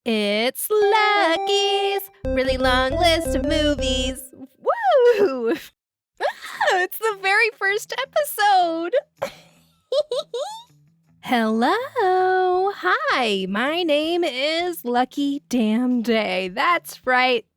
It's Lucky's really long list of movies. Woo! It's the very first episode. Hello. Hi, my name is Lucky Damn Day. That's right.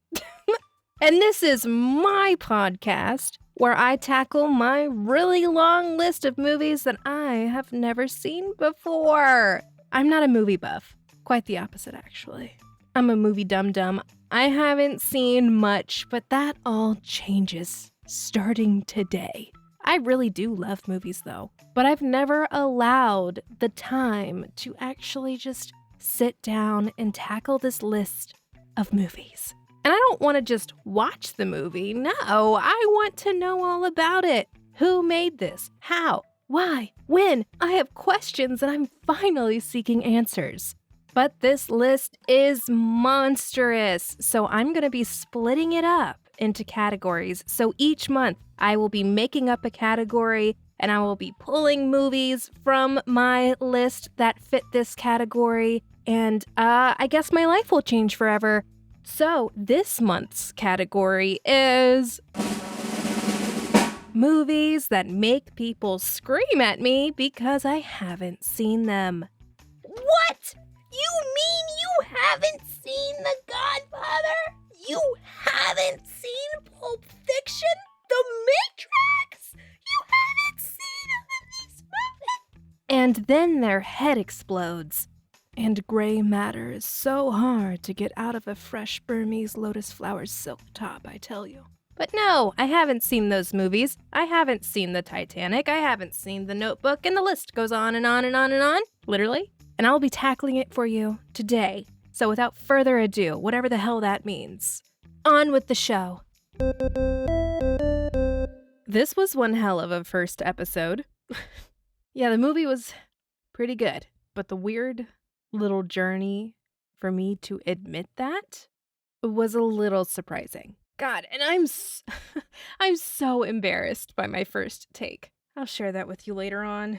And this is my podcast where I tackle my really long list of movies that I have never seen before. I'm not a movie buff. Quite the opposite, actually. I'm a movie dum-dum. I haven't seen much, but that all changes starting today. I really do love movies, though, but I've never allowed the time to actually just sit down and tackle this list of movies. And I don't want to just watch the movie. No, I want to know all about it. Who made this? How? Why? When? I have questions and I'm finally seeking answers. But this list is monstrous, so I'm going to be splitting it up into categories. So each month, I will be making up a category, and I will be pulling movies from my list that fit this category, and I guess my life will change forever. So this month's category is movies that make people scream at me because I haven't seen them. What? You mean you haven't seen The Godfather? You haven't seen Pulp Fiction? The Matrix? You haven't seen these movies? And then their head explodes. And gray matter is so hard to get out of a fresh Burmese lotus flower silk top, I tell you. But no, I haven't seen those movies. I haven't seen the Titanic. I haven't seen The Notebook, and the list goes on and on and on and on, literally. And I'll be tackling it for you today. So without further ado, whatever the hell that means, on with the show. This was one hell of a first episode. Yeah, the movie was pretty good, but the weird little journey for me to admit that was a little surprising. God, and I'm so embarrassed by my first take. I'll share that with you later on.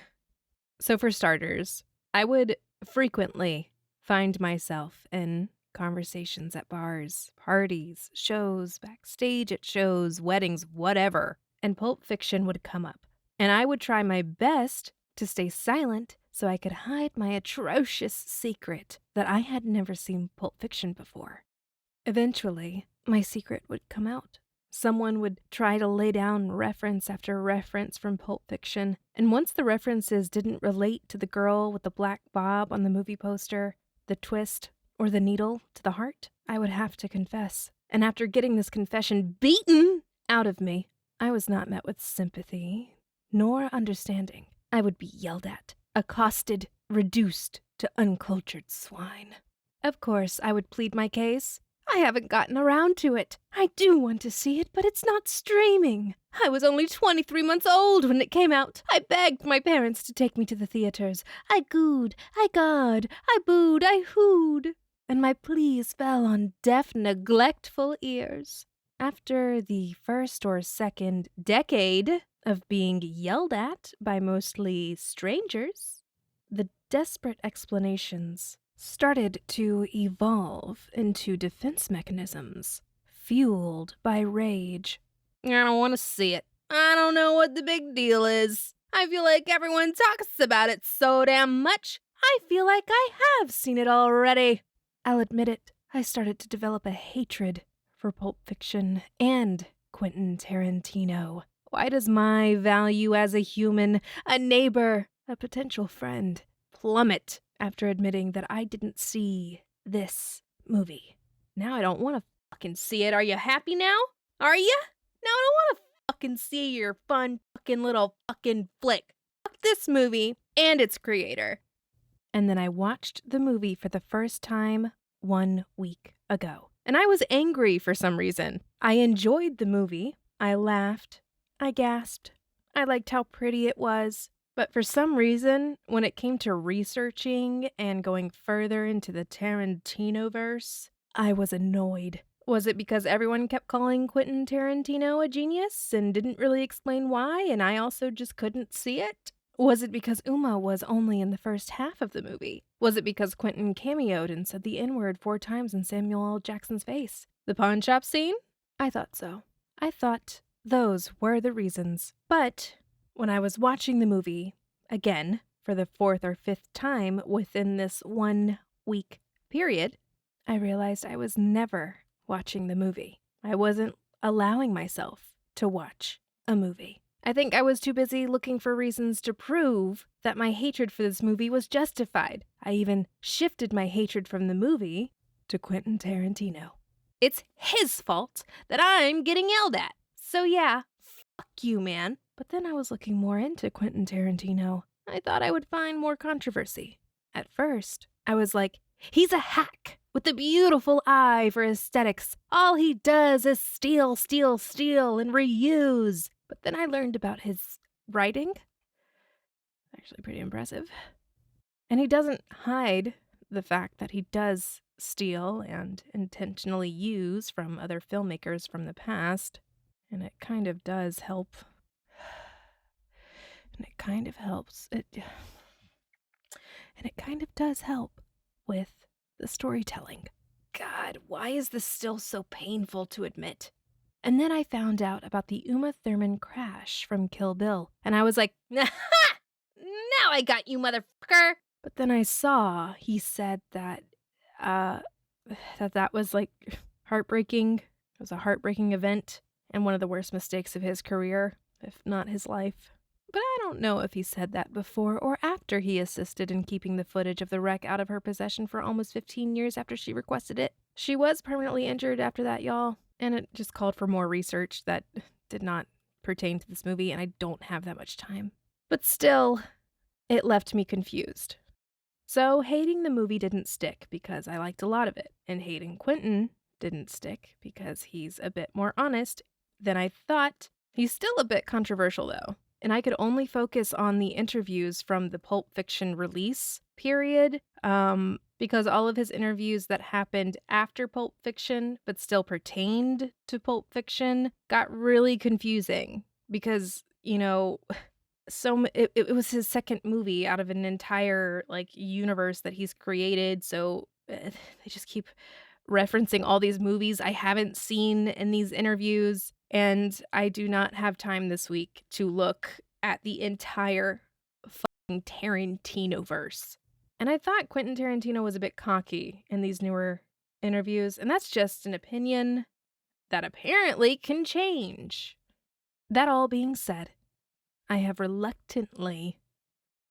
So for starters, I would frequently find myself in conversations at bars, parties, shows, backstage at shows, weddings, whatever, and Pulp Fiction would come up. And I would try my best to stay silent so I could hide my atrocious secret that I had never seen Pulp Fiction before. Eventually, my secret would come out. Someone would try to lay down reference after reference from Pulp Fiction, and once the references didn't relate to the girl with the black bob on the movie poster, the twist, or the needle to the heart, I would have to confess. And after getting this confession beaten out of me, I was not met with sympathy nor understanding. I would be yelled at, accosted, reduced to uncultured swine. Of course, I would plead my case. I haven't gotten around to it. I do want to see it, but it's not streaming. I was only 23 months old when it came out. I begged my parents to take me to the theaters. I gooed, I gawed, I booed, I hooed. And my pleas fell on deaf, neglectful ears. After the first or second decade of being yelled at by mostly strangers, the desperate explanations started to evolve into defense mechanisms, fueled by rage. I don't want to see it. I don't know what the big deal is. I feel like everyone talks about it so damn much. I feel like I have seen it already. I'll admit it, I started to develop a hatred for Pulp Fiction and Quentin Tarantino. Why does my value as a human, a neighbor, a potential friend, plummet after admitting that I didn't see this movie? Now I don't want to fucking see it. Are you happy now? Are you? Now I don't want to fucking see your fun fucking little fucking flick. Fuck this movie and its creator. And then I watched the movie for the first time 1 week ago. And I was angry for some reason. I enjoyed the movie. I laughed. I gasped. I liked how pretty it was. But for some reason, when it came to researching and going further into the Tarantino-verse, I was annoyed. Was it because everyone kept calling Quentin Tarantino a genius and didn't really explain why, and I also just couldn't see it? Was it because Uma was only in the first half of the movie? Was it because Quentin cameoed and said the N-word 4 times in Samuel L. Jackson's face? The pawn shop scene? I thought so. I thought those were the reasons. But when I was watching the movie, again, for the 4th or 5th time within this 1 week period, I realized I was never watching the movie. I wasn't allowing myself to watch a movie. I think I was too busy looking for reasons to prove that my hatred for this movie was justified. I even shifted my hatred from the movie to Quentin Tarantino. It's his fault that I'm getting yelled at. So yeah, fuck you, man. But then I was looking more into Quentin Tarantino. I thought I would find more controversy. At first, I was like, he's a hack with a beautiful eye for aesthetics. All he does is steal, steal, steal, and reuse. But then I learned about his writing. Actually pretty impressive. And he doesn't hide the fact that he does steal and intentionally use from other filmmakers from the past. And it kind of does help. And it kind of helps. And it kind of does help with the storytelling. God, why is this still so painful to admit? And then I found out about the Uma Thurman crash from Kill Bill. And I was like, now I got you, motherfucker. But then I saw he said that that was like heartbreaking. It was a heartbreaking event and one of the worst mistakes of his career, if not his life. But I don't know if he said that before or after he assisted in keeping the footage of the wreck out of her possession for almost 15 years after she requested it. She was permanently injured after that, y'all, and it just called for more research that did not pertain to this movie, and I don't have that much time. But still, it left me confused. So hating the movie didn't stick because I liked a lot of it, and hating Quentin didn't stick because he's a bit more honest than I thought. He's still a bit controversial, though. And I could only focus on the interviews from the Pulp Fiction release period, because all of his interviews that happened after Pulp Fiction, but still pertained to Pulp Fiction, got really confusing because, it was his second movie out of an entire, universe that he's created, so they just keep referencing all these movies I haven't seen in these interviews. And I do not have time this week to look at the entire fucking Tarantino-verse. And I thought Quentin Tarantino was a bit cocky in these newer interviews, and that's just an opinion that apparently can change. That all being said, I have reluctantly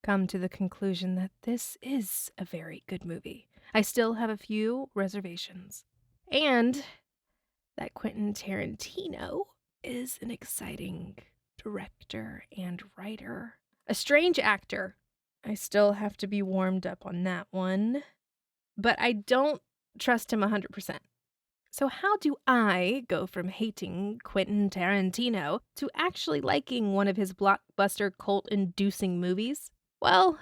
come to the conclusion that this is a very good movie. I still have a few reservations. And that Quentin Tarantino is an exciting director and writer. A strange actor. I still have to be warmed up on that one. But I don't trust him 100%. So how do I go from hating Quentin Tarantino to actually liking one of his blockbuster cult-inducing movies? Well,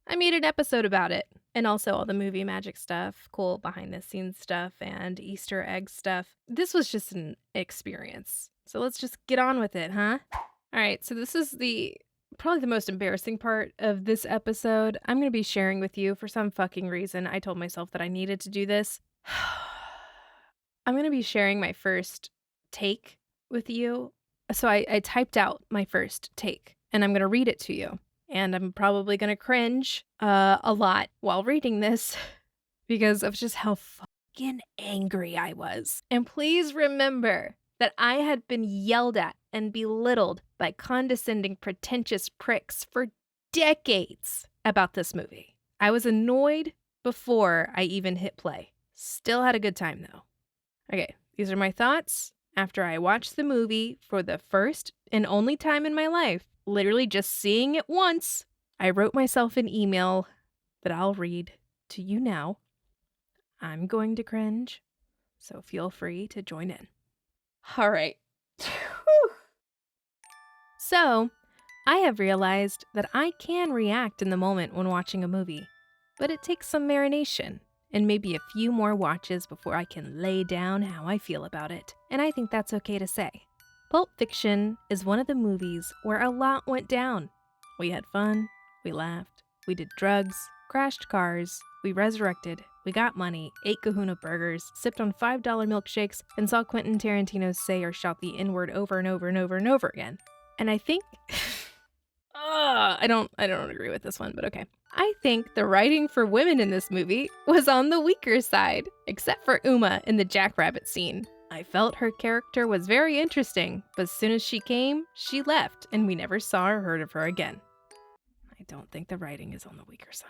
I made an episode about it. And also all the movie magic stuff, cool behind-the-scenes stuff, and Easter egg stuff. This was just an experience. So let's just get on with it, huh? All right, so this is probably the most embarrassing part of this episode. I'm going to be sharing with you for some fucking reason. I told myself that I needed to do this. I'm going to be sharing my first take with you. So I typed out my first take, and I'm going to read it to you. And I'm probably going to cringe a lot while reading this because of just how fucking angry I was. And please remember that I had been yelled at and belittled by condescending, pretentious pricks for decades about this movie. I was annoyed before I even hit play. Still had a good time, though. Okay, these are my thoughts after I watched the movie for the first and only time in my life. Literally just seeing it once, I wrote myself an email that I'll read to you now. I'm going to cringe, so feel free to join in. All right. So, I have realized that I can react in the moment when watching a movie, but it takes some marination and maybe a few more watches before I can lay down how I feel about it, and I think that's okay to say. Pulp Fiction is one of the movies where a lot went down. We had fun, We laughed. We did drugs, crashed cars, we resurrected, we got money, ate kahuna burgers, sipped on $5 milkshakes, and saw Quentin Tarantino say or shout the N-word over and over and over and over again. And I think... I don't agree with this one, but okay. I think the writing for women in this movie was on the weaker side, except for Uma in the jackrabbit scene. I felt her character was very interesting, but as soon as she came, she left, and we never saw or heard of her again. I don't think the writing is on the weaker side.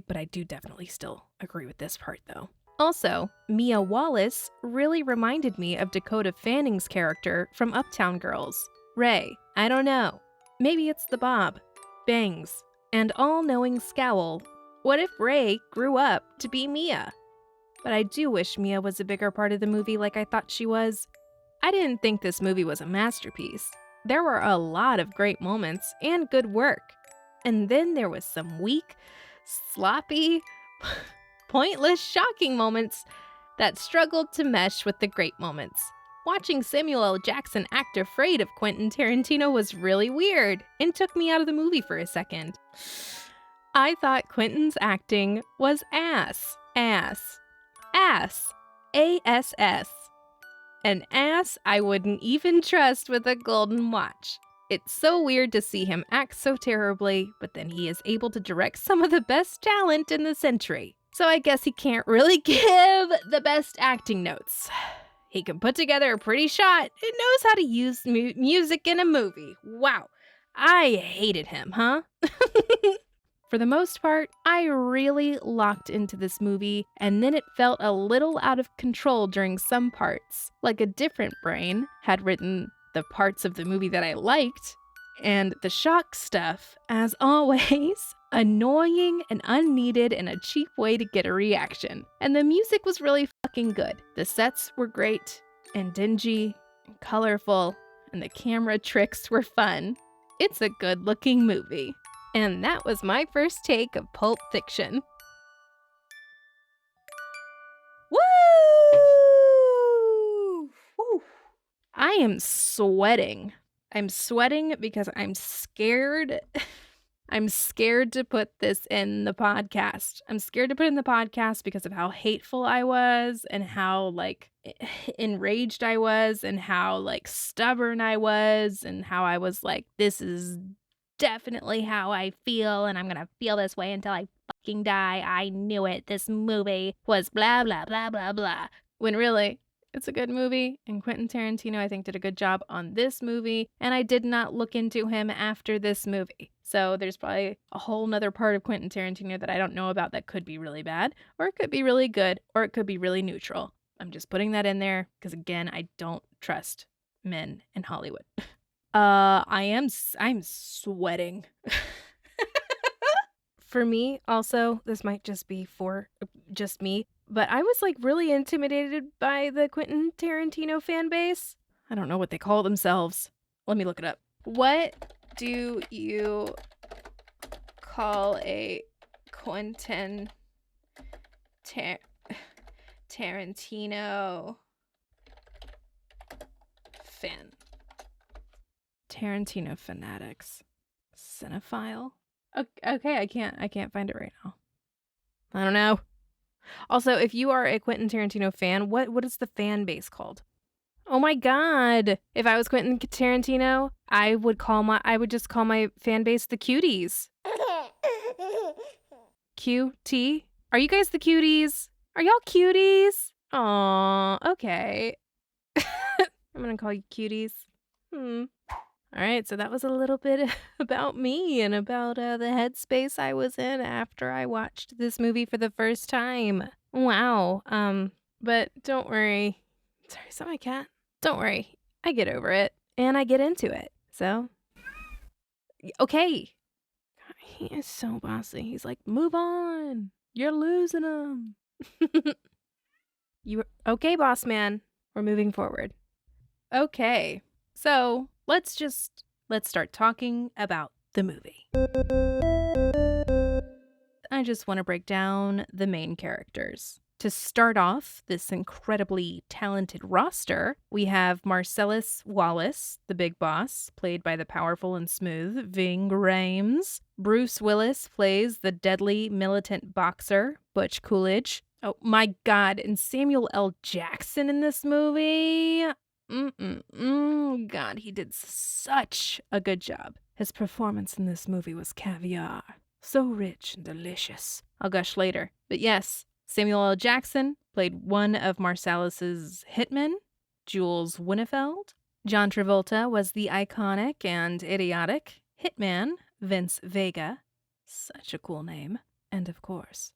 But I do definitely still agree with this part, though. Also, Mia Wallace really reminded me of Dakota Fanning's character from Uptown Girls. Ray, I don't know. Maybe it's the bob, bangs, and all-knowing scowl. What if Ray grew up to be Mia? But I do wish Mia was a bigger part of the movie like I thought she was. I didn't think this movie was a masterpiece. There were a lot of great moments and good work. And then there was some weak, sloppy, pointless, shocking moments that struggled to mesh with the great moments. Watching Samuel L. Jackson act afraid of Quentin Tarantino was really weird and took me out of the movie for a second. I thought Quentin's acting was ass. Ass. A-S-S. An ass I wouldn't even trust with a golden watch. It's so weird to see him act so terribly, but then he is able to direct some of the best talent in the century. So I guess he can't really give the best acting notes. He can put together a pretty shot and knows how to use music in a movie. Wow, I hated him, huh? For the most part, I really locked into this movie, and then it felt a little out of control during some parts. Like a different brain had written the parts of the movie that I liked, and the shock stuff, as always, annoying and unneeded and a cheap way to get a reaction. And the music was really fucking good. The sets were great and dingy and colorful, and the camera tricks were fun. It's a good-looking movie. And that was my first take of Pulp Fiction. Woo! Woo! I am sweating. I'm sweating because I'm scared. I'm scared to put this in the podcast. I'm scared to put it in the podcast because of how hateful I was and how, enraged I was and how, stubborn I was and how I was like, this is definitely how I feel, and I'm gonna feel this way until I fucking die. I knew it. This movie was blah, blah, blah, blah, blah. When really, it's a good movie, and Quentin Tarantino, I think, did a good job on this movie, and I did not look into him after this movie. So there's probably a whole nother part of Quentin Tarantino that I don't know about that could be really bad, or it could be really good, or it could be really neutral. I'm just putting that in there, because again, I don't trust men in Hollywood. I'm sweating. For me, also, this might just be for just me, but I was really intimidated by the Quentin Tarantino fan base. I don't know what they call themselves. Let me look it up. What do you call a Quentin Tarantino fan? Tarantino fanatics. Cinephile? Okay, I can't find it right now. I don't know. Also, if you are a Quentin Tarantino fan, what is the fan base called? Oh my god. If I was Quentin Tarantino, I would just call my fan base the cuties. QT? Are you guys the cuties? Are y'all cuties? Aw, okay. I'm gonna call you cuties. All right, so that was a little bit about me and about the headspace I was in after I watched this movie for the first time. Wow. But don't worry. Sorry, is that my cat? Don't worry. I get over it and I get into it. So, okay. God, he is so bossy. He's like, move on. You're losing him. Okay, boss man. We're moving forward. Okay. So, let's start talking about the movie. I just want to break down the main characters. To start off this incredibly talented roster, we have Marcellus Wallace, the big boss, played by the powerful and smooth Ving Rhames. Bruce Willis plays the deadly militant boxer, Butch Coolidge. Oh my God, and Samuel L. Jackson in this movie. God, he did such a good job. His performance in this movie was caviar. So rich and delicious. I'll gush later. But yes, Samuel L. Jackson played one of Marsalis's hitmen, Jules Winnefeld. John Travolta was the iconic and idiotic hitman, Vince Vega. Such a cool name. And of course,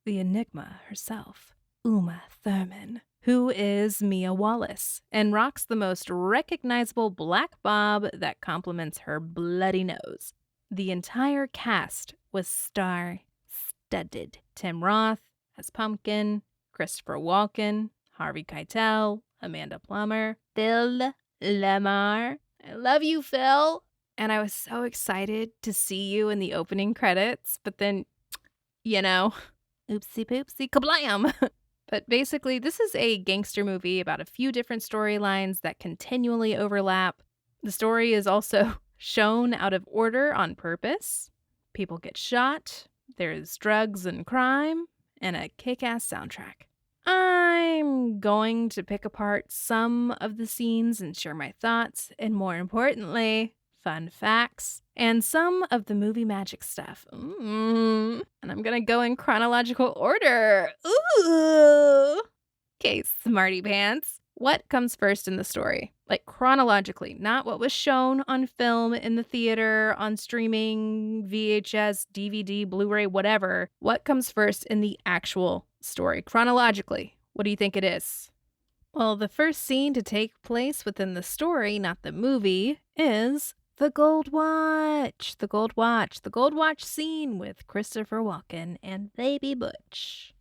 the Enigma herself, Uma Thurman, who is Mia Wallace and rocks the most recognizable black bob that complements her bloody nose. The entire cast was star-studded. Tim Roth as Pumpkin, Christopher Walken, Harvey Keitel, Amanda Plummer, Phil Lamar. I love you, Phil. And I was so excited to see you in the opening credits, but then, oopsie poopsie kablam. But basically, this is a gangster movie about a few different storylines that continually overlap. The story is also shown out of order on purpose. People get shot, there's drugs and crime, and a kick-ass soundtrack. I'm going to pick apart some of the scenes and share my thoughts, and more importantly, fun facts, and some of the movie magic stuff. And I'm gonna go in chronological order. Ooh! Okay, smarty pants. What comes first in the story? Like chronologically, not what was shown on film in the theater, on streaming, VHS, DVD, Blu-ray, whatever. What comes first in the actual story? Chronologically, what do you think it is? Well, the first scene to take place within the story, not the movie, is the Gold Watch. The Gold Watch. The Gold Watch scene with Christopher Walken and baby Butch.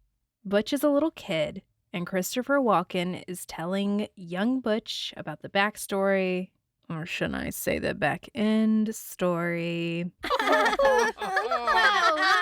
Butch is a little kid, and Christopher Walken is telling young Butch about the backstory, or should I say the back end story. Wow,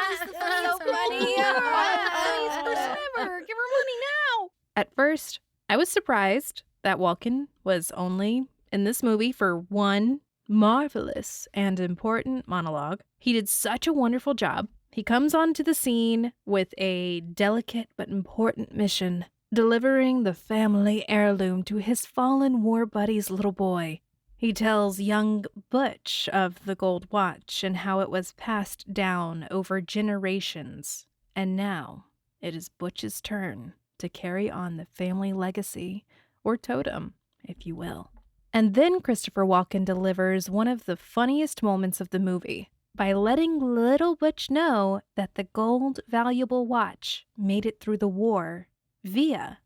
this is so funny. Funniest person ever. Give her money now. At first, I was surprised that Walken was only in this movie for one marvelous and important monologue. He did such a wonderful job. He comes onto the scene with a delicate but important mission, delivering the family heirloom to his fallen war buddy's little boy. He tells young Butch of the Gold Watch and how it was passed down over generations. And now it is Butch's turn to carry on the family legacy, or totem, if you will. And then Christopher Walken delivers one of the funniest moments of the movie by letting little Butch know that the gold valuable watch made it through the war via,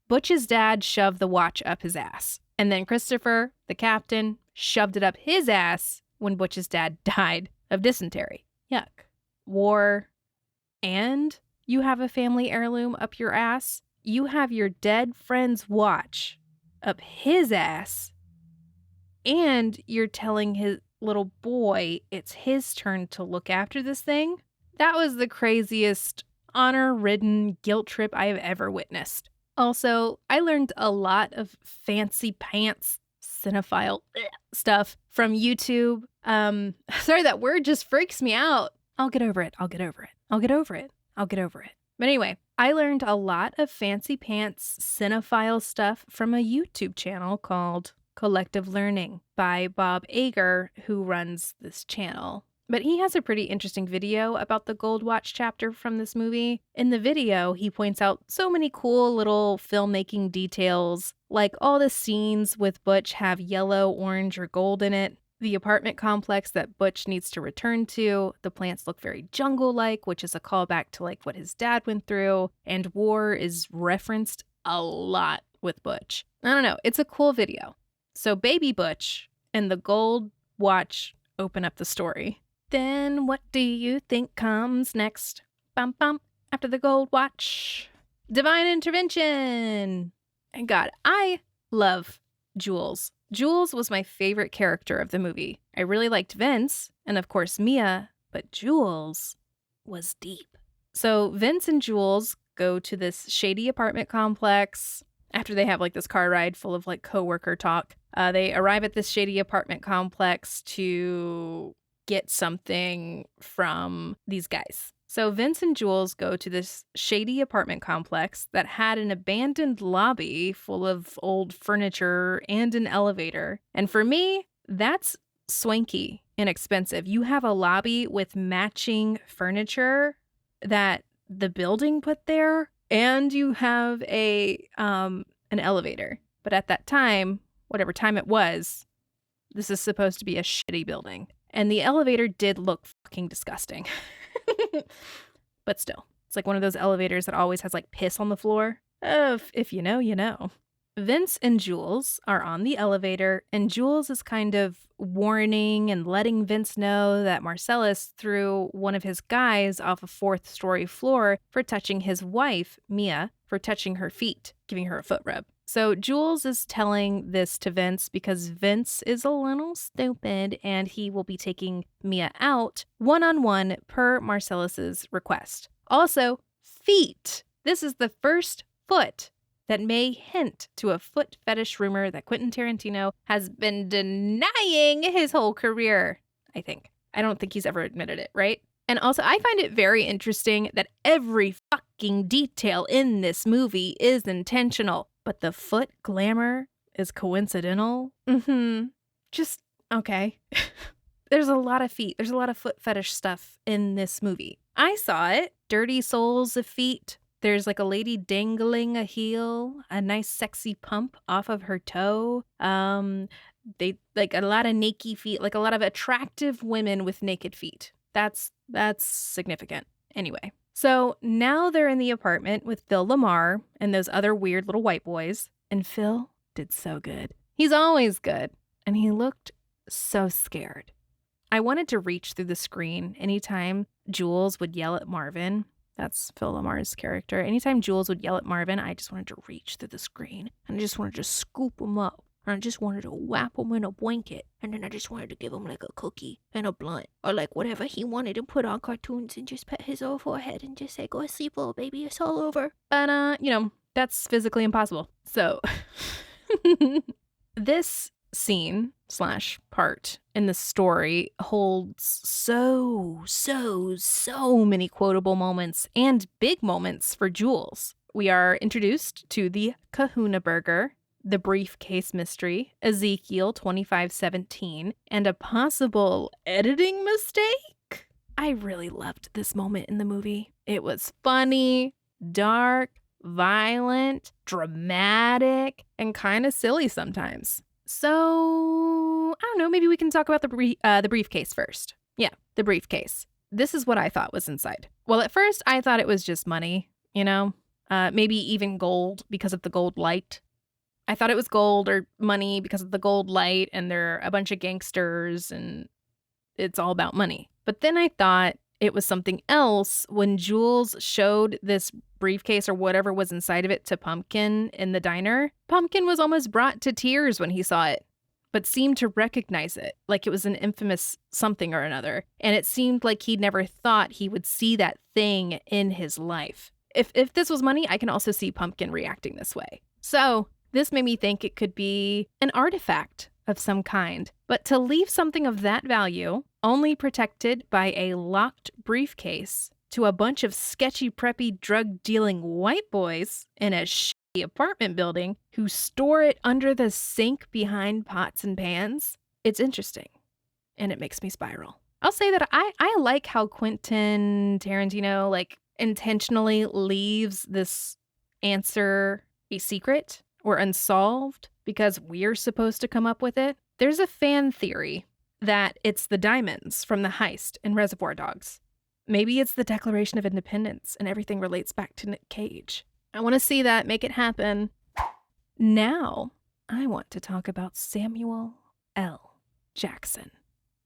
Butch's dad shoved the watch up his ass. And then Christopher, the captain, shoved it up his ass when Butch's dad died of dysentery. Yuck. War, and you have a family heirloom up your ass. You have your dead friend's watch up his ass. And you're telling his little boy it's his turn to look after this thing. That was the craziest honor-ridden guilt trip I have ever witnessed. Also, I learned a lot of fancy pants cinephile stuff from YouTube. Sorry, that word just freaks me out. I'll get over it. But anyway, I learned a lot of fancy pants cinephile stuff from a YouTube channel called Collective Learning by Bob Ager, who runs this channel. But he has a pretty interesting video about the Gold Watch chapter from this movie. In the video, he points out so many cool little filmmaking details, like all the scenes with Butch have yellow, orange, or gold in it. The apartment complex that Butch needs to return to, the plants look very jungle-like, which is a callback to like what his dad went through, and war is referenced a lot with Butch. I don't know, it's a cool video. So baby Butch and the Gold Watch open up the story. Then what do you think comes next? Bum bum, after the Gold Watch. Divine intervention! And God, I love Jules. Jules was my favorite character of the movie. I really liked Vince, and of course Mia, but Jules was deep. So Vince and Jules go to this shady apartment complex. after they have like this car ride full of like coworker talk. They arrive at this shady apartment complex to get something from these guys. So Vince and Jules go to this shady apartment complex that had an abandoned lobby full of old furniture and an elevator. And for me, that's swanky and expensive. You have a lobby with matching furniture that the building put there, and you have an elevator. But at that time, whatever time it was, this is supposed to be a shitty building. And the elevator did look fucking disgusting. But still, it's like one of those elevators that always has like piss on the floor. If you know, you know. Vince and Jules are on the elevator, and Jules is kind of warning and letting Vince know that Marcellus threw one of his guys off a fourth-story floor for touching his wife, Mia, for touching her feet, giving her a foot rub. So Jules is telling this to Vince because Vince is a little stupid and he will be taking Mia out one-on-one per Marcellus's request. Also, feet. This is the first foot that may hint to a foot fetish rumor that Quentin Tarantino has been denying his whole career, I think. I don't think he's ever admitted it, right? And also, I find it very interesting that every fucking detail in this movie is intentional, but the foot glamour is coincidental. Just, okay. There's a lot of feet. There's a lot of foot fetish stuff in this movie. I saw it. Dirty soles of feet. There's like a lady dangling a heel, a nice sexy pump off of her toe. They like a lot of naked feet, like a lot of attractive women with naked feet. That's significant. Anyway, so now they're in the apartment with Phil Lamar and those other weird little white boys. And Phil did so good. He's always good. And he looked so scared. I wanted to reach through the screen anytime Jules would yell at Marvin. That's Phil Lamar's character. Anytime Jules would yell at Marvin, I just wanted to reach through the screen. And I just wanted to scoop him up. And I just wanted to wrap him in a blanket. And then I just wanted to give him like a cookie and a blunt. Or like whatever he wanted and put on cartoons and just pet his old forehead and just say, go to sleep, little baby, it's all over. But, that's physically impossible. So this scene / part in the story holds so many quotable moments and big moments for Jules. We are introduced to the Kahuna Burger, the briefcase mystery, Ezekiel 25:17, and a possible editing mistake. I really loved this moment in the movie. It was funny, dark, violent, dramatic, and kind of silly sometimes. So, I don't know, maybe we can talk about the briefcase first. Yeah, the briefcase. This is what I thought was inside. Well, at first, I thought it was just money, maybe even gold because of the gold light. I thought it was gold or money because of the gold light, and they're a bunch of gangsters, and it's all about money. But then I thought it was something else when Jules showed this briefcase or whatever was inside of it to Pumpkin in the diner. Pumpkin was almost brought to tears when he saw it, but seemed to recognize it like it was an infamous something or another. And it seemed like he never thought he would see that thing in his life. If this was money, I can also see Pumpkin reacting this way. So this made me think it could be an artifact of some kind. But to leave something of that value, only protected by a locked briefcase, to a bunch of sketchy, preppy, drug-dealing white boys in a shitty apartment building who store it under the sink behind pots and pans, it's interesting. And it makes me spiral. I'll say that I like how Quentin Tarantino, intentionally leaves this answer a secret or unsolved because we're supposed to come up with it. There's a fan theory that it's the diamonds from the heist in Reservoir Dogs. Maybe it's the Declaration of Independence and everything relates back to Nick Cage. I want to see that, make it happen. Now, I want to talk about Samuel L. Jackson.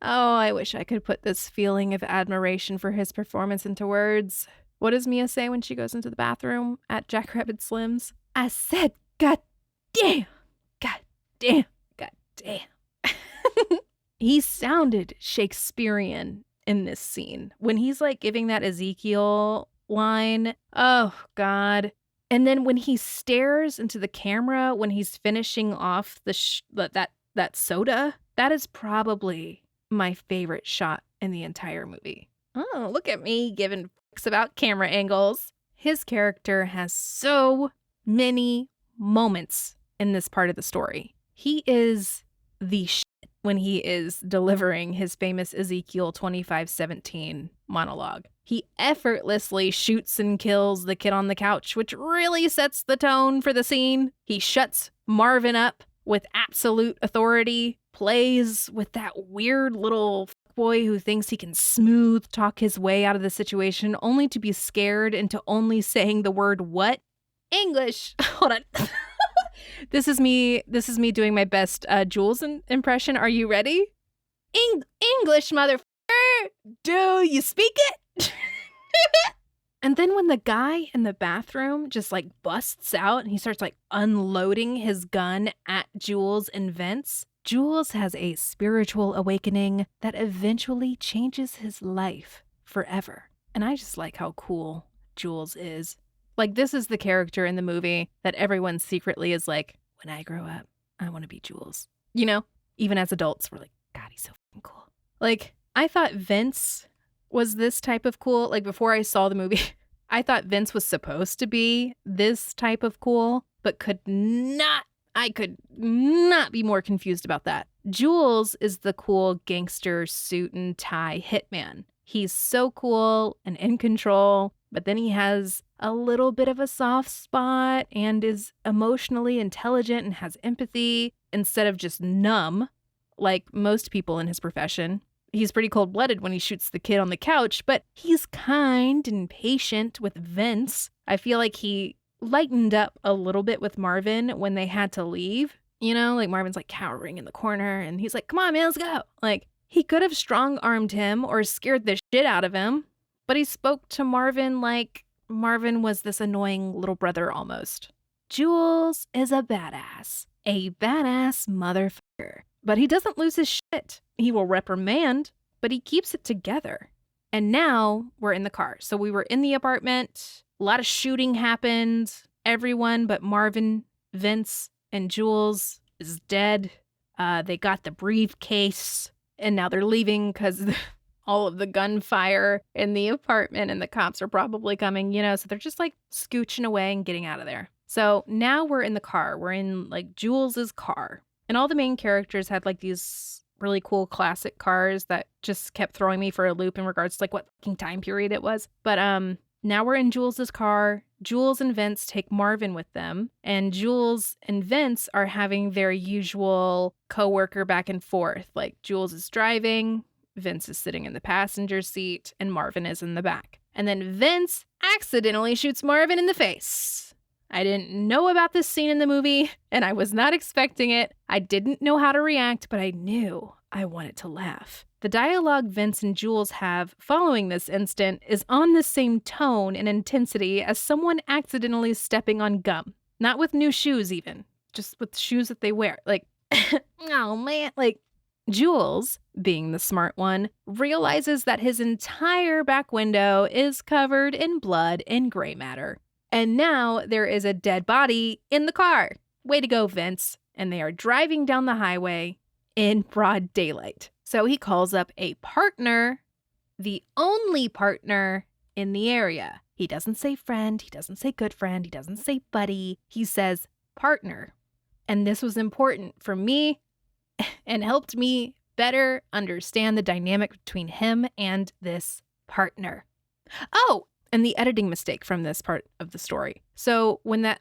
Oh, I wish I could put this feeling of admiration for his performance into words. What does Mia say when she goes into the bathroom at Jackrabbit Slim's? I said, God damn, God damn, God damn. He sounded Shakespearean in this scene. When he's giving that Ezekiel line, oh God, And then when he stares into the camera when he's finishing off that soda, that is probably my favorite shot in the entire movie. Oh, look at me giving fucks about camera angles. His character has so many moments in this part of the story. He is the shit when he is delivering his famous Ezekiel 25:17 monologue. He effortlessly shoots and kills the kid on the couch, which really sets the tone for the scene. He shuts Marvin up with absolute authority, plays with that weird little boy who thinks he can smooth talk his way out of the situation, only to be scared into only saying the word what? English. Hold on. This is me doing my best Jules impression. Are you ready? English, motherfucker. Do you speak it? And then when the guy in the bathroom just like busts out and he starts like unloading his gun at Jules and Vince, Jules has a spiritual awakening that eventually changes his life forever. And I just like how cool Jules is. Like, this is the character in the movie that everyone secretly is like, when I grow up, I want to be Jules. You know, even as adults, we're like, God, he's so fucking cool. Like, I thought Vince was this type of cool. Like, before I saw the movie, I thought Vince was supposed to be this type of cool, but I could not be more confused about that. Jules is the cool gangster suit and tie hitman. He's so cool and in control, but then he has a little bit of a soft spot and is emotionally intelligent and has empathy instead of just numb, like most people in his profession. He's pretty cold-blooded when he shoots the kid on the couch, but he's kind and patient with Vince. I feel like he lightened up a little bit with Marvin when they had to leave. You know, like Marvin's like cowering in the corner and he's like, come on, man, let's go. Like, he could have strong-armed him or scared the shit out of him, but he spoke to Marvin like Marvin was this annoying little brother almost. Jules is a badass motherfucker, but he doesn't lose his shit. He will reprimand, but he keeps it together. And now we're in the car. So we were in the apartment. A lot of shooting happened. Everyone but Marvin, Vince, and Jules is dead. They got the briefcase, and now they're leaving because all of the gunfire in the apartment and the cops are probably coming, you know, so they're just like scooching away and getting out of there. So now we're in the car. We're in like Jules's car. And all the main characters had like these really cool classic cars that just kept throwing me for a loop in regards to like what fucking time period it was. But now we're in Jules's car. Jules and Vince take Marvin with them, and Jules and Vince are having their usual coworker back and forth. Like Jules is driving, Vince is sitting in the passenger seat, and Marvin is in the back. And then Vince accidentally shoots Marvin in the face. I didn't know about this scene in the movie, and I was not expecting it. I didn't know how to react, but I knew I wanted to laugh. The dialogue Vince and Jules have following this instant is on the same tone and intensity as someone accidentally stepping on gum. Not with new shoes even, just with shoes that they wear. Like, oh man, like Jules, being the smart one, realizes that his entire back window is covered in blood and gray matter. And now there is a dead body in the car. Way to go, Vince. And they are driving down the highway in broad daylight. So he calls up a partner, the only partner in the area. He doesn't say friend, he doesn't say good friend, he doesn't say buddy. He says partner. And this was important for me and helped me better understand the dynamic between him and this partner. Oh, and the editing mistake from this part of the story. So when that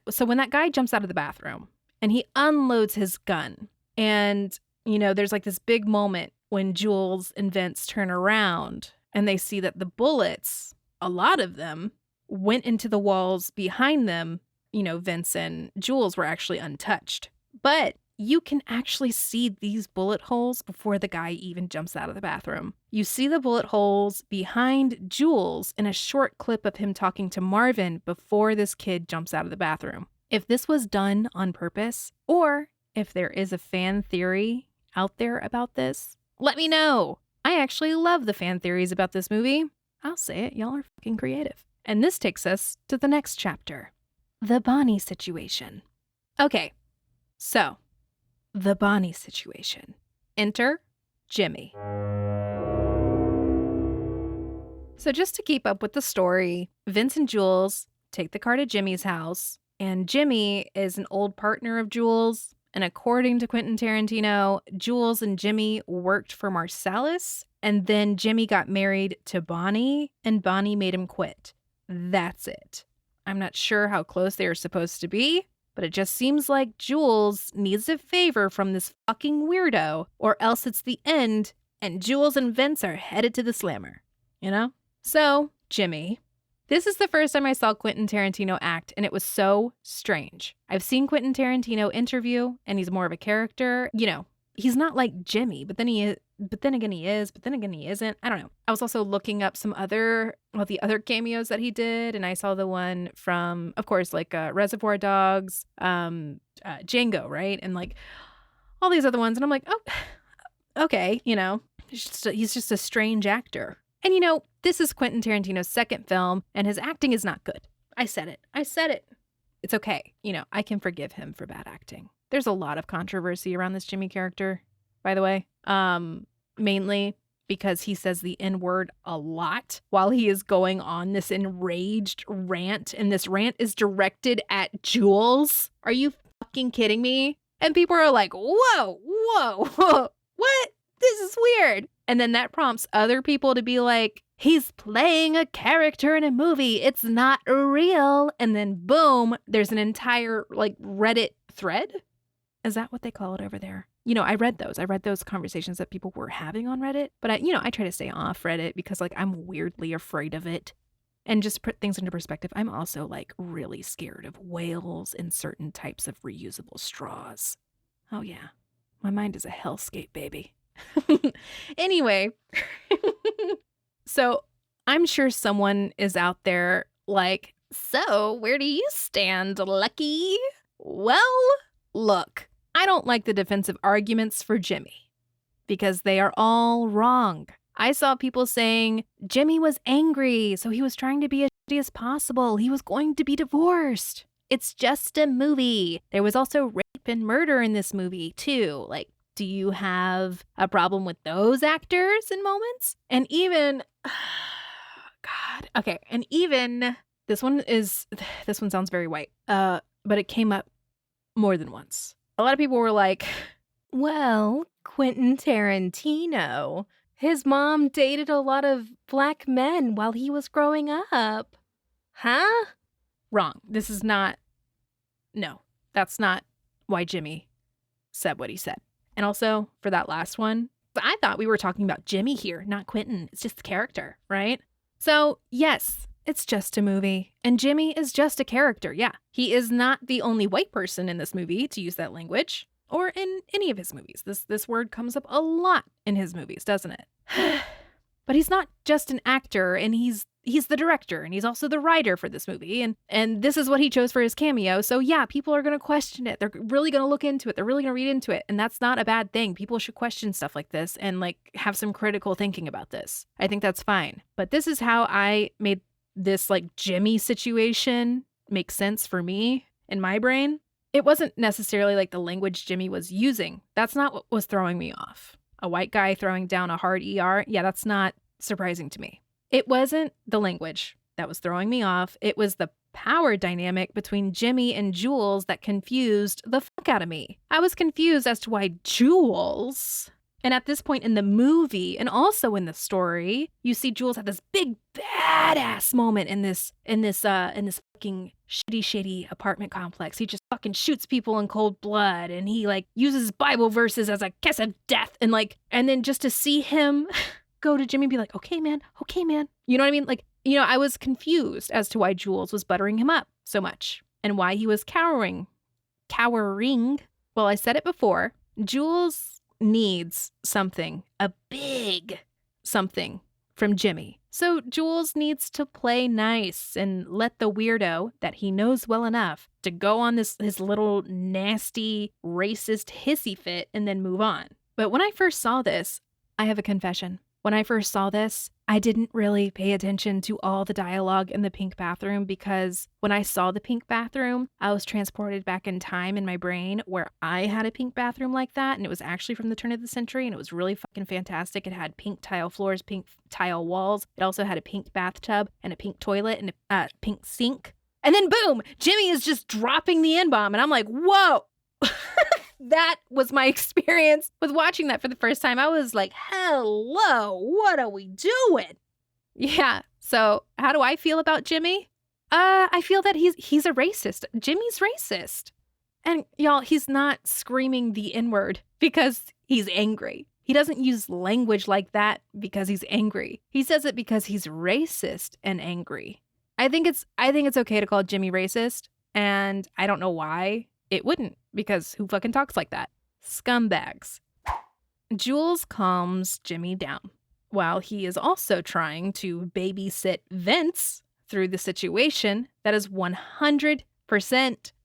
guy jumps out of the bathroom and he unloads his gun, and you know, there's like this big moment when Jules and Vince turn around and they see that the bullets, a lot of them, went into the walls behind them. You know, Vince and Jules were actually untouched. But you can actually see these bullet holes before the guy even jumps out of the bathroom. You see the bullet holes behind Jules in a short clip of him talking to Marvin before this kid jumps out of the bathroom. If this was done on purpose, or if there is a fan theory out there about this, let me know. I actually love the fan theories about this movie. I'll say it, y'all are fucking creative. And this takes us to the next chapter. the Bonnie situation. Okay, so the Bonnie situation. Enter Jimmy. So just to keep up with the story, Vince and Jules take the car to Jimmy's house, and Jimmy is an old partner of Jules. And according to Quentin Tarantino, Jules and Jimmy worked for Marcellus, and then Jimmy got married to Bonnie, and Bonnie made him quit. That's it. I'm not sure how close they are supposed to be, but it just seems like Jules needs a favor from this fucking weirdo, or else it's the end, and Jules and Vince are headed to the slammer. You know? So, Jimmy. This is the first time I saw Quentin Tarantino act, and it was so strange. I've seen Quentin Tarantino interview, and he's more of a character. You know, he's not like Jimmy, but then again he is, but then again he isn't. I don't know. I was also looking up the other cameos that he did, and I saw the one from, of course, like Reservoir Dogs, Django, right? And like all these other ones, and I'm like, oh, okay, you know, he's just a strange actor. And you know, this is Quentin Tarantino's second film, and his acting is not good. I said it. It's okay. You know, I can forgive him for bad acting. There's a lot of controversy around this Jimmy character, by the way. Mainly because he says the N-word a lot while he is going on this enraged rant, and this rant is directed at Jules. Are you fucking kidding me? And people are like, whoa, what? This is weird. And then that prompts other people to be like, he's playing a character in a movie. It's not real. And then boom, there's an entire like Reddit thread. Is that what they call it over there? You know, I read those conversations that people were having on Reddit, but I try to stay off Reddit because like I'm weirdly afraid of it. And just put things into perspective, I'm also like really scared of whales and certain types of reusable straws. Oh yeah, my mind is a hellscape, baby. Anyway, so I'm sure someone is out there like, so where do you stand, Lucky? Well, look, I don't like the defensive arguments for Jimmy because they are all wrong. I saw people saying Jimmy was angry, so he was trying to be as shitty as possible. He was going to be divorced. It's just a movie. There was also rape and murder in this movie too. Like, do you have a problem with those actors in moments? And even, God, okay. And even this one sounds very white, but it came up more than once. A lot of people were like, well, Quentin Tarantino, his mom dated a lot of black men while he was growing up. Huh? Wrong. That's not why Jimmy said what he said. And also, for that last one, I thought we were talking about Jimmy here, not Quentin. It's just the character, right? So, yes, it's just a movie. And Jimmy is just a character, yeah. He is not the only white person in this movie to use that language, or in any of his movies. This word comes up a lot in his movies, doesn't it? But he's not just an actor, and he's the director, and he's also the writer for this movie, and this is what he chose for his cameo. So yeah, people are going to question it. They're really going to look into it. They're really going to read into it, and that's not a bad thing. People should question stuff like this and like have some critical thinking about this. I think that's fine. But this is how I made this like Jimmy situation make sense for me in my brain. It wasn't necessarily like the language Jimmy was using. That's not what was throwing me off. A white guy throwing down a hard ER, yeah, that's not surprising to me. It wasn't the language that was throwing me off. It was the power dynamic between Jimmy and Jules that confused the fuck out of me. I was confused as to why Jules, and at this point in the movie and also in the story, you see Jules have this big badass moment in this fucking shitty apartment complex. He just fucking shoots people in cold blood, and he like uses Bible verses as a kiss of death, and then just to see him go to Jimmy and be like, okay, man. You know what I mean? Like, you know, I was confused as to why Jules was buttering him up so much and why he was cowering. Well, I said it before. Jules needs something, a big something from Jimmy. So Jules needs to play nice and let the weirdo that he knows well enough to go on his little nasty, racist hissy fit and then move on. But when I first saw this, I have a confession. When I first saw this, I didn't really pay attention to all the dialogue in the pink bathroom because when I saw the pink bathroom, I was transported back in time in my brain where I had a pink bathroom like that, and it was actually from the turn of the century, and it was really fucking fantastic. It had pink tile floors, pink tile walls. It also had a pink bathtub and a pink toilet and a pink sink. And then boom, Jimmy is just dropping the N-bomb, and I'm like, whoa. That was my experience with watching that for the first time. I was like, hello, what are we doing? Yeah, so how do I feel about Jimmy? I feel that he's a racist. Jimmy's racist. And y'all, he's not screaming the N-word because he's angry. He doesn't use language like that because he's angry. He says it because he's racist and angry. I think it's okay to call Jimmy racist, and I don't know why it wouldn't, because who fucking talks like that? Scumbags. Jules calms Jimmy down while he is also trying to babysit Vince through the situation that is 100%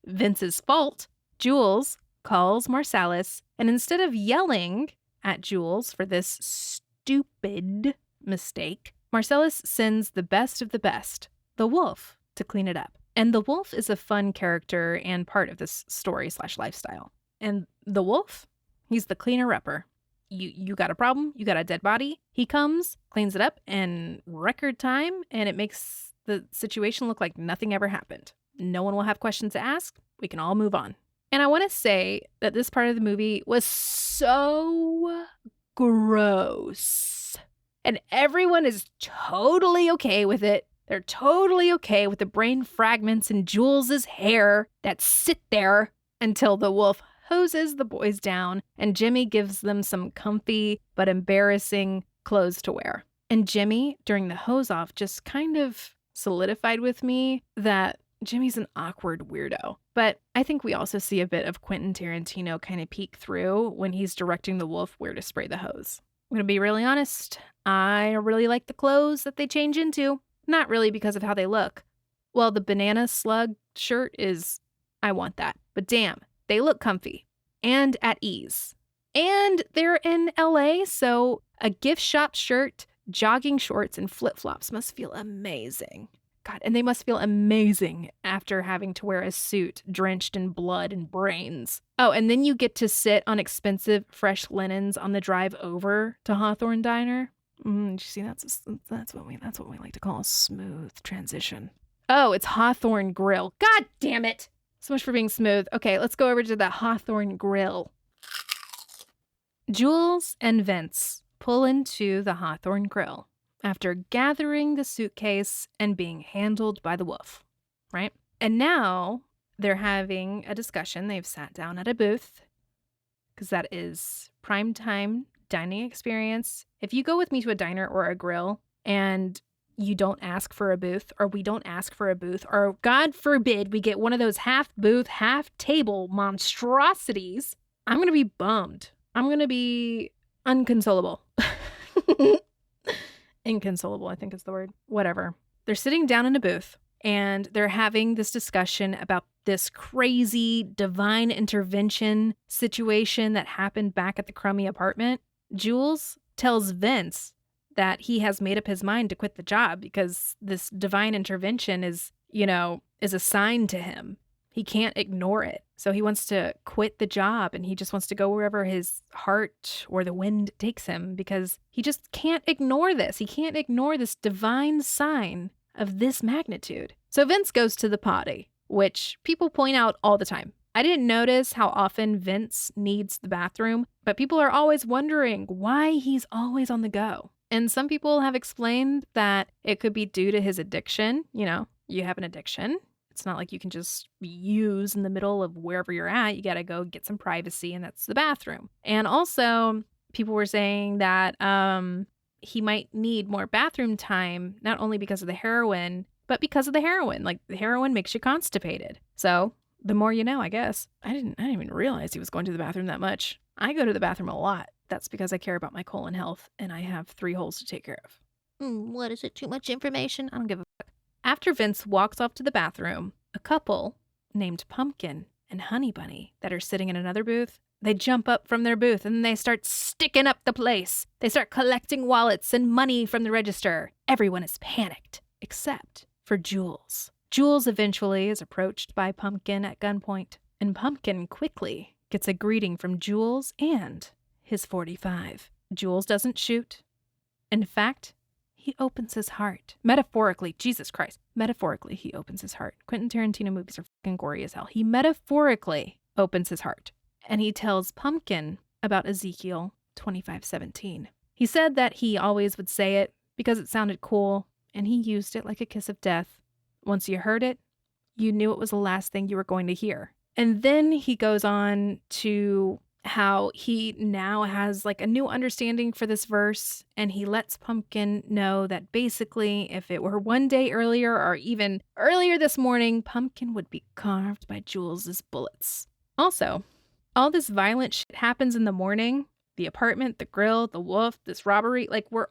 Vince's fault. Jules calls Marsalis, and instead of yelling at Jules for this stupid mistake, Marsalis sends the best of the best, the wolf, to clean it up. And the wolf is a fun character and part of this story/lifestyle. And the wolf, he's the cleaner-upper. You got a problem, you got a dead body, he comes, cleans it up in record time, and it makes the situation look like nothing ever happened. No one will have questions to ask. We can all move on. And I want to say that this part of the movie was so gross. And everyone is totally okay with it. They're totally okay with the brain fragments in Jules's hair that sit there until the wolf hoses the boys down and Jimmy gives them some comfy but embarrassing clothes to wear. And Jimmy, during the hose off, just kind of solidified with me that Jimmy's an awkward weirdo. But I think we also see a bit of Quentin Tarantino kind of peek through when he's directing the wolf where to spray the hose. I'm going to be really honest. I really like the clothes that they change into. Not really because of how they look. Well, the banana slug shirt I want that. But damn, they look comfy and at ease. And they're in LA, so a gift shop shirt, jogging shorts, and flip-flops must feel amazing. God, and they must feel amazing after having to wear a suit drenched in blood and brains. Oh, and then you get to sit on expensive, fresh linens on the drive over to Hawthorne Diner. You see, that's what we like to call a smooth transition. Oh, it's Hawthorne Grill. God damn it! So much for being smooth. Okay, let's go over to the Hawthorne Grill. Jules and Vince pull into the Hawthorne Grill after gathering the suitcase and being handled by the wolf, right? And now they're having a discussion. They've sat down at a booth because that is primetime dining experience. If you go with me to a diner or a grill and you don't ask for a booth, or we don't ask for a booth, or God forbid we get one of those half booth, half table monstrosities, I'm going to be bummed. I'm going to be unconsolable. Inconsolable, I think is the word. Whatever. They're sitting down in a booth and they're having this discussion about this crazy divine intervention situation that happened back at the crummy apartment. Jules tells Vince that he has made up his mind to quit the job because this divine intervention is assigned to him. He can't ignore it. So he wants to quit the job and he just wants to go wherever his heart or the wind takes him because he just can't ignore this. He can't ignore this divine sign of this magnitude. So Vince goes to the potty, which people point out all the time. I didn't notice how often Vince needs the bathroom, but people are always wondering why he's always on the go. And some people have explained that it could be due to his addiction. You have an addiction. It's not like you can just use in the middle of wherever you're at. You got to go get some privacy, and that's the bathroom. And also, people were saying that he might need more bathroom time, not only because of the heroin, but because of the heroin. Like, the heroin makes you constipated. So, the more you know, I guess. I didn't even realize he was going to the bathroom that much. I go to the bathroom a lot. That's because I care about my colon health, and I have 3 holes to take care of. What is it? Too much information? I don't give a fuck. After Vince walks off to the bathroom, a couple named Pumpkin and Honey Bunny that are sitting in another booth, They jump up from their booth and they start sticking up the place. They start collecting wallets and money from the register. Everyone is panicked, except for Jules. Jules eventually is approached by Pumpkin at gunpoint, and Pumpkin quickly gets a greeting from Jules and his 45. Jules doesn't shoot. In fact, he opens his heart. Metaphorically, Jesus Christ. Metaphorically, he opens his heart. Quentin Tarantino movies are fucking gory as hell. He metaphorically opens his heart. And he tells Pumpkin about Ezekiel 25:17. He said that he always would say it because it sounded cool, and he used it like a kiss of death. Once you heard it, you knew it was the last thing you were going to hear. And then he goes on to how he now has like a new understanding for this verse, and he lets Pumpkin know that basically if it were one day earlier or even earlier this morning, Pumpkin would be carved by Jules's bullets. Also, all this violent shit happens in the morning. The apartment, the grill, the wolf, this robbery, like we're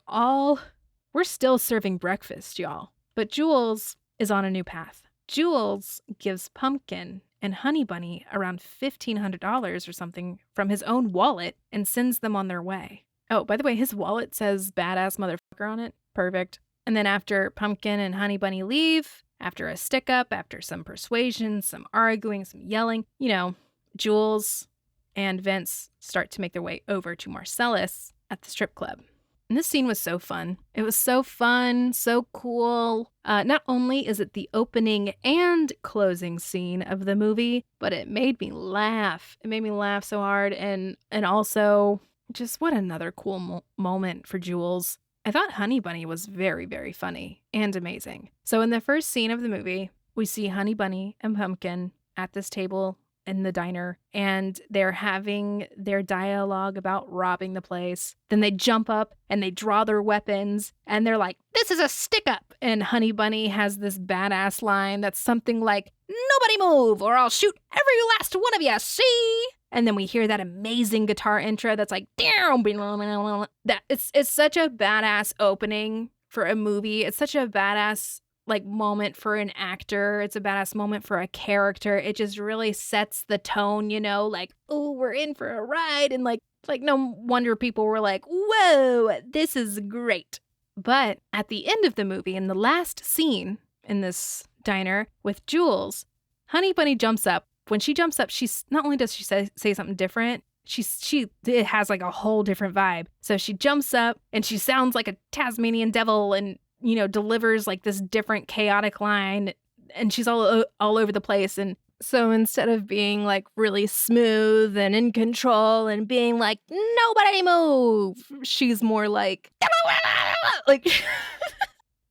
still serving breakfast, y'all. But Jules is on a new path. Jules gives Pumpkin and Honey Bunny around $1,500 or something from his own wallet and sends them on their way. Oh, by the way, his wallet says badass motherfucker on it. Perfect. And then after Pumpkin and Honey Bunny leave, after a stick up, after some persuasion, some arguing, some yelling, Jules and Vince start to make their way over to Marcellus at the strip club. And this scene was so fun. It was so fun, so cool. Not only is it the opening and closing scene of the movie, but it made me laugh. It made me laugh so hard. And also, just what another cool moment for Jules. I thought Honey Bunny was very, very funny and amazing. So in the first scene of the movie, we see Honey Bunny and Pumpkin at this table in the diner, and they're having their dialogue about robbing the place. Then they jump up and they draw their weapons and they're like, "This is a stick up." And Honey Bunny has this badass line that's something like, "Nobody move or I'll shoot every last one of you, see?" And then we hear that amazing guitar intro that's like, that it's such a badass opening for a movie. It's such a badass moment for an actor. It's a badass moment for a character. It just really sets the tone, oh, we're in for a ride. And like no wonder people were like, whoa, this is great. But at the end of the movie, in the last scene in this diner with Jules, Honey Bunny jumps up. When she jumps up, she's not only does she say something different, it has like a whole different vibe. So she jumps up and she sounds like a Tasmanian devil and delivers like this different chaotic line, and she's all over the place. And so instead of being like really smooth and in control and being like, "Nobody move," she's more like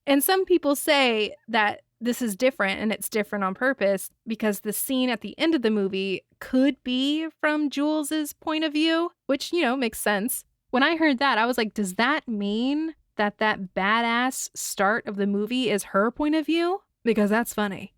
and some people say that this is different, and it's different on purpose because the scene at the end of the movie could be from Jules's point of view, which, makes sense. When I heard that, I was like, does that mean that badass start of the movie is her point of view? Because that's funny.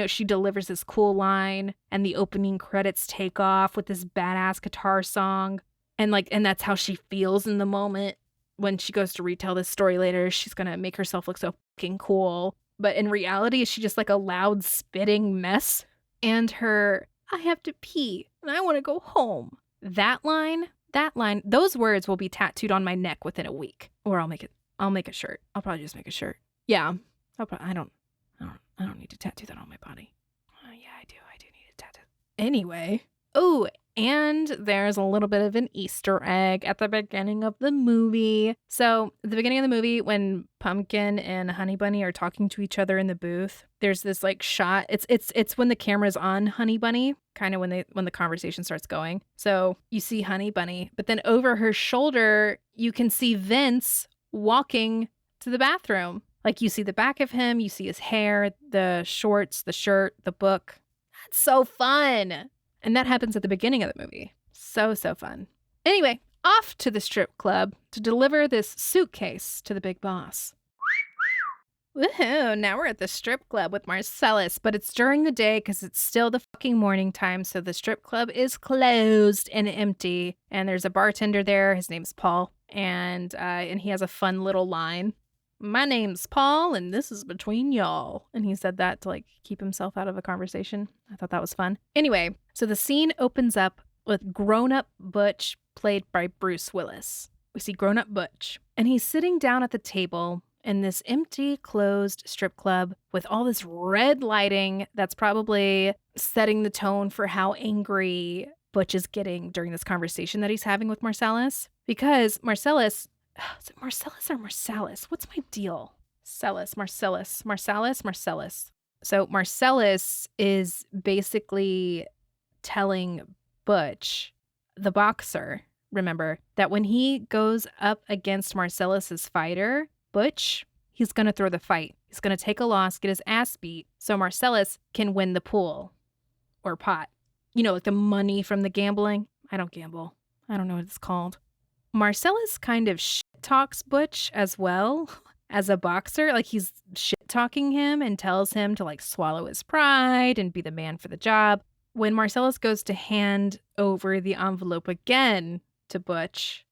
She delivers this cool line and the opening credits take off with this badass guitar song. And that's how she feels in the moment. When she goes to retell this story later, she's going to make herself look so fucking cool. But in reality, is she just like a loud spitting mess? And her, "I have to pee and I want to go home." That line, those words will be tattooed on my neck within a week. Or I'll make a shirt. I'll probably just make a shirt. Yeah. I don't need to tattoo that on my body. Yeah, I do need a tattoo. Anyway. Oh, and there's a little bit of an Easter egg at the beginning of the movie. So at the beginning of the movie, when Pumpkin and Honey Bunny are talking to each other in the booth, there's this shot. It's when the camera's on Honey Bunny, kind of when the conversation starts going. So you see Honey Bunny, but then over her shoulder, you can see Vince walking to the bathroom. You see the back of him, you see his hair, the shorts, the shirt, the book. That's so fun. And that happens at the beginning of the movie. So fun. Anyway, off to the strip club to deliver this suitcase to the big boss. Woohoo, now we're at the strip club with Marcellus, but it's during the day because it's still the fucking morning time, so the strip club is closed and empty. And there's a bartender there, his name's Paul, and he has a fun little line. "My name's Paul, and this is between y'all." And he said that to keep himself out of a conversation. I thought that was fun. Anyway, so the scene opens up with grown-up Butch, played by Bruce Willis. We see grown-up Butch, and he's sitting down at the table in this empty, closed strip club with all this red lighting that's probably setting the tone for how angry Butch is getting during this conversation that he's having with Marcellus. Because Marcellus, is it Marcellus or Marsalis? What's my deal? Marcellus. So Marcellus is basically telling Butch, the boxer, remember, that when he goes up against Marcellus's fighter, Butch, he's going to throw the fight. He's going to take a loss, get his ass beat, so Marcellus can win the pool or pot. You know, like the money from the gambling. I don't gamble. I don't know what it's called. Marcellus kind of shit-talks Butch as well as a boxer. Like, he's shit-talking him and tells him to, like, swallow his pride and be the man for the job. When Marcellus goes to hand over the envelope again to Butch,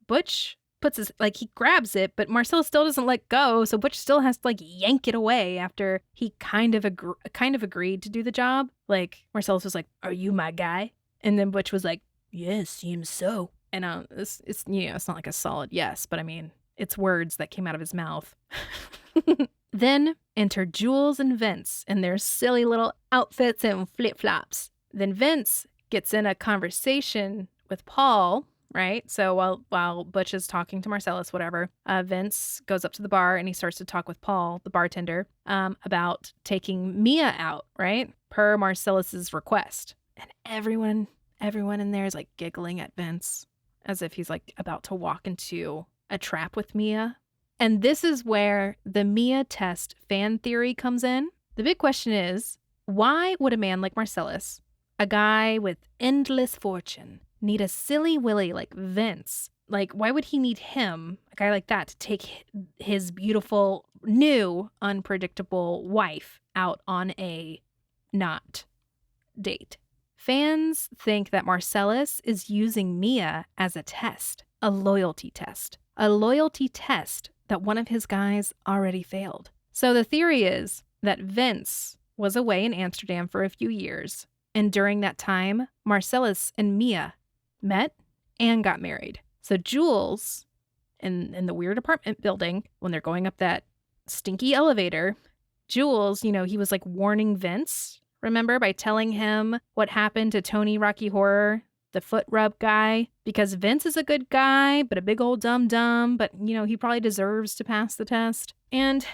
Butch puts his, like, he grabs it, but Marcellus still doesn't let go, so Butch still has to, like, yank it away after he kind of agreed to do the job. Like, Marcellus was like, "Are you my guy?" And then Butch was like, "Yes, seems so." And it's you know, it's not like a solid yes, but I mean, it's words that came out of his mouth. Then enter Jules and Vince in their silly little outfits and flip-flops. Then Vince gets in a conversation with Paul, right? So while Butch is talking to Marcellus, whatever, Vince goes up to the bar and he starts to talk with Paul, the bartender, about taking Mia out, right? Per Marcellus's request. And everyone in there is like giggling at Vince as if he's like about to walk into a trap with Mia. And this is where the Mia test fan theory comes in. The big question is, why would a man like Marcellus, a guy with endless fortune, need a silly willy like Vince? Like, why would he need him, a guy like that, to take his beautiful, new, unpredictable wife out on a not date? Fans think that Marcellus is using Mia as a test, a loyalty test that one of his guys already failed. So the theory is that Vince was away in Amsterdam for a few years, and during that time, Marcellus and Mia met and got married. So Jules, in the weird apartment building, when they're going up that stinky elevator, Jules, you know, he was like warning Vince, remember, by telling him what happened to Tony Rocky Horror, the foot rub guy, because Vince is a good guy, but a big old dum-dum, but, you know, he probably deserves to pass the test. And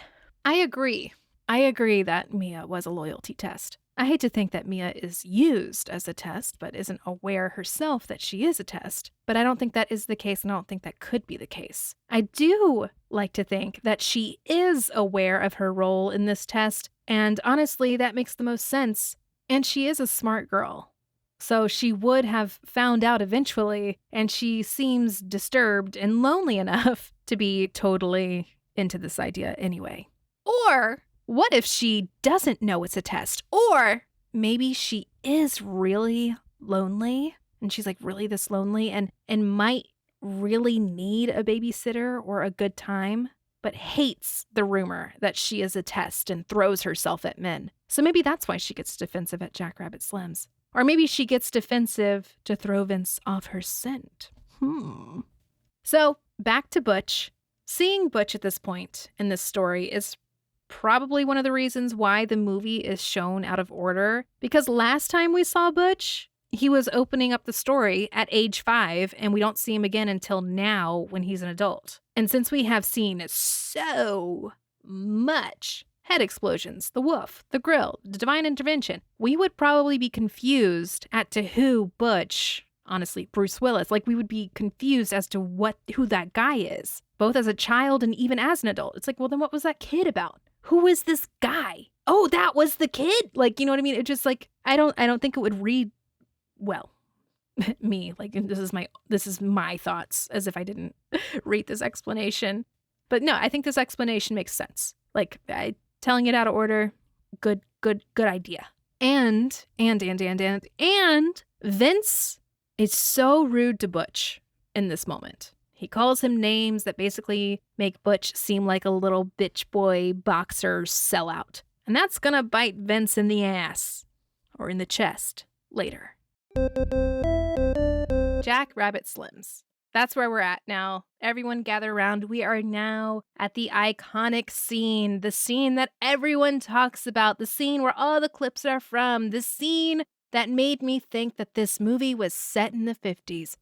I agree. I agree that Mia was a loyalty test. I hate to think that Mia is used as a test, but isn't aware herself that she is a test. But I don't think that is the case, and I don't think that could be the case. I do like to think that she is aware of her role in this test, and honestly, that makes the most sense. And she is a smart girl. So she would have found out eventually, and she seems disturbed and lonely enough to be totally into this idea anyway. Or what if she doesn't know it's a test? Or maybe she is really lonely, and she's like really this lonely and might really need a babysitter or a good time, but hates the rumor that she is a test and throws herself at men. So maybe that's why she gets defensive at Jackrabbit Slims. Or maybe she gets defensive to throw Vince off her scent. So back to Butch. Seeing Butch at this point in this story is probably one of the reasons why the movie is shown out of order. Because last time we saw Butch, he was opening up the story at age 5, and we don't see him again until now when he's an adult. And since we have seen so much head explosions, the woof, the grill, the divine intervention, we would probably be confused as to who Butch, honestly, Bruce Willis, like we would be confused as to who that guy is, both as a child and even as an adult. It's like, well, then what was that kid about? Who is this guy? Oh, that was the kid. Like, you know what I mean? It just like, I don't think it would read well. Me, like, this is my thoughts, as if I didn't read this explanation. But no, I think this explanation makes sense. Like, telling it out of order, good idea. And Vince is so rude to Butch in this moment. He calls him names that basically make Butch seem like a little bitch boy boxer sellout. And that's gonna bite Vince in the ass or in the chest later. Jack Rabbit Slims. That's where we're at now. Everyone gather around. We are now at the iconic scene, the scene that everyone talks about, the scene where all the clips are from, the scene that made me think that this movie was set in the 50s.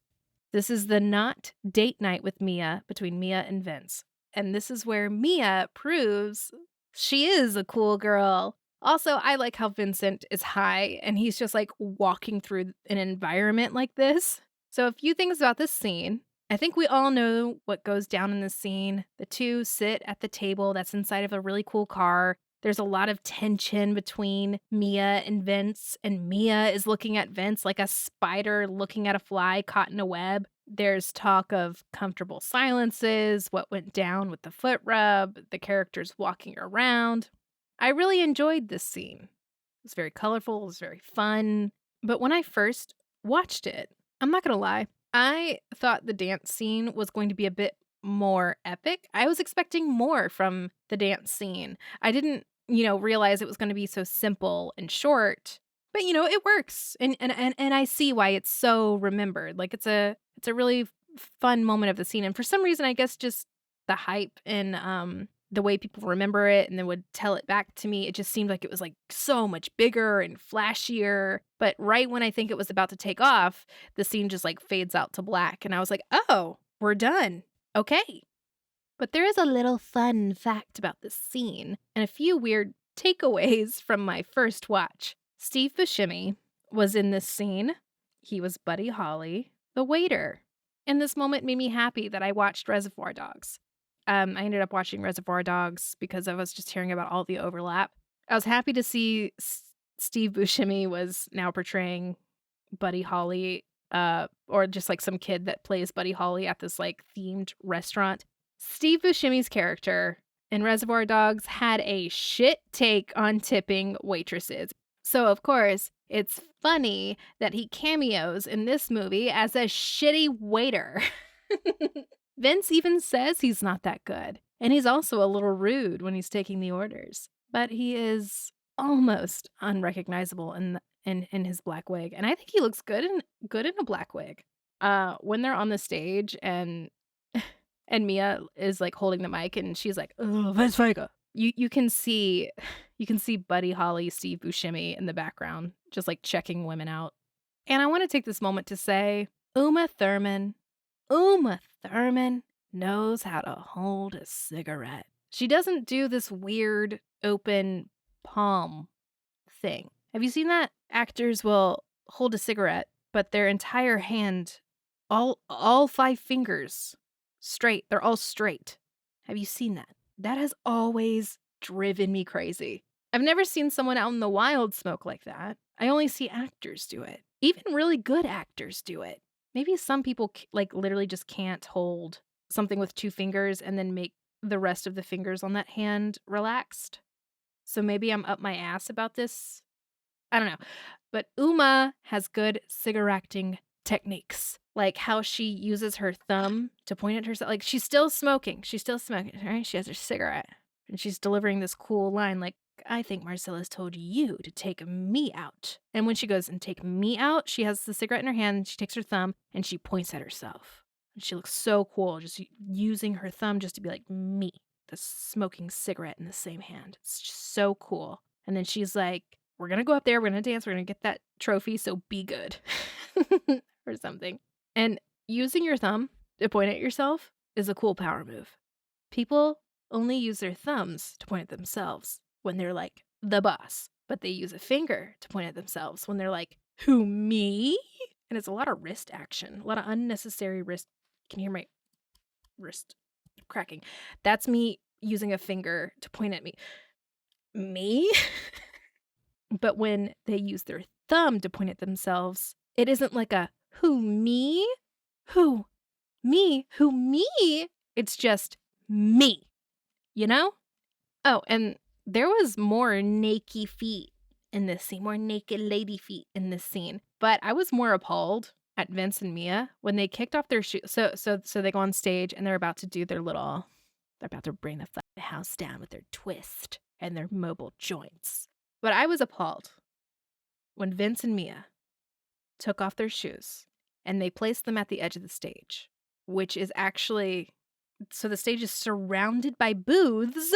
This is the not date night with Mia, between Mia and Vince. And this is where Mia proves she is a cool girl. Also, I like how Vincent is high and he's just like walking through an environment like this. So, a few things about this scene. I think we all know what goes down in this scene. The two sit at the table that's inside of a really cool car. There's a lot of tension between Mia and Vince, and Mia is looking at Vince like a spider looking at a fly caught in a web. There's talk of comfortable silences, what went down with the foot rub, the characters walking around. I really enjoyed this scene. It was very colorful, it was very fun. But when I first watched it, I'm not gonna lie, I thought the dance scene was going to be a bit more epic. I was expecting more from the dance scene. I didn't, realize it was going to be so simple and short. But it works. And I see why it's so remembered. Like it's a really fun moment of the scene. And for some reason, I guess just the hype and the way people remember it and then would tell it back to me, it just seemed like it was like so much bigger and flashier. But right when I think it was about to take off, the scene just like fades out to black. And I was like, oh, we're done. Okay. But there is a little fun fact about this scene and a few weird takeaways from my first watch. Steve Buscemi was in this scene. He was Buddy Holly, the waiter. And this moment made me happy that I watched Reservoir Dogs. I ended up watching Reservoir Dogs because I was just hearing about all the overlap. I was happy to see Steve Buscemi was now portraying Buddy Holly, or just like some kid that plays Buddy Holly at this like themed restaurant. Steve Buscemi's character in Reservoir Dogs had a shit take on tipping waitresses. So, of course, it's funny that he cameos in this movie as a shitty waiter. Vince even says he's not that good, and he's also a little rude when he's taking the orders. But he is almost unrecognizable in his black wig, and I think he looks good in a black wig. When they're on the stage and Mia is like holding the mic and she's like, "Oh, Vince Vega." You can see Buddy Holly, Steve Buscemi in the background, just like checking women out. And I want to take this moment to say, Uma Thurman knows how to hold a cigarette. She doesn't do this weird open palm thing. Have you seen that? Actors will hold a cigarette, but their entire hand, all 5 fingers, straight. They're all straight. Have you seen that? That has always driven me crazy. I've never seen someone out in the wild smoke like that. I only see actors do it. Even really good actors do it. Maybe some people like literally just can't hold something with 2 fingers and then make the rest of the fingers on that hand relaxed. So maybe I'm up my ass about this. I don't know. But Uma has good cigaretting techniques. Like how she uses her thumb to point at herself. Like she's still smoking, right? She has her cigarette. And she's delivering this cool line like, I think Marcella's told you to take me out. And when she goes and take me out, she has the cigarette in her hand, she takes her thumb, and she points at herself. And she looks so cool, just using her thumb just to be like, me, the smoking cigarette in the same hand. It's just so cool. And then she's like, we're going to go up there, we're going to dance, we're going to get that trophy, so be good. Or something. And using your thumb to point at yourself is a cool power move. People only use their thumbs to point at themselves when they're like the boss, but they use a finger to point at themselves when they're like, who, me? And it's a lot of wrist action, a lot of unnecessary wrist. Can you hear my wrist cracking? That's me using a finger to point at me. Me? But when they use their thumb to point at themselves, it isn't like a who, me? Who? Me? Who, me? It's just me. You know? Oh, and there was more naked feet in this scene, more naked lady feet in this scene. But I was more appalled at Vince and Mia when they kicked off their shoes. So they go on stage and they're about to do they're about to bring the house down with their twist and their mobile joints. But I was appalled when Vince and Mia took off their shoes and they place them at the edge of the stage, which is actually, so the stage is surrounded by booths.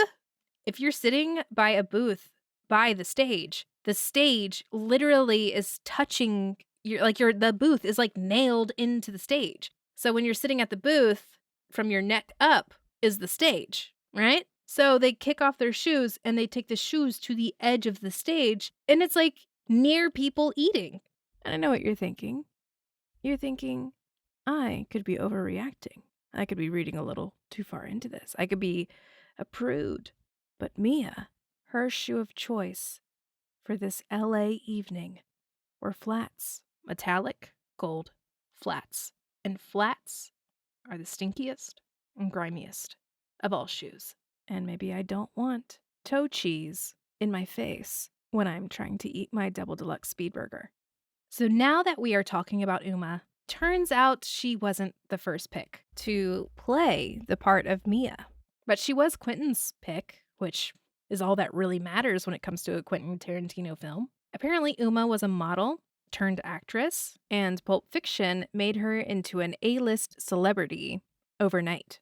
If you're sitting by a booth by the stage literally is touching the booth is like nailed into the stage. So when you're sitting at the booth, from your neck up is the stage, right? So they kick off their shoes and they take the shoes to the edge of the stage, and it's like near people eating. And I know what you're thinking. You're thinking, I could be overreacting. I could be reading a little too far into this. I could be a prude. But Mia, her shoe of choice for this LA evening were flats. Metallic gold flats. And flats are the stinkiest and grimiest of all shoes. And maybe I don't want toe cheese in my face when I'm trying to eat my double deluxe speed burger. So now that we are talking about Uma, turns out she wasn't the first pick to play the part of Mia. But she was Quentin's pick, which is all that really matters when it comes to a Quentin Tarantino film. Apparently, Uma was a model turned actress, and Pulp Fiction made her into an A-list celebrity overnight.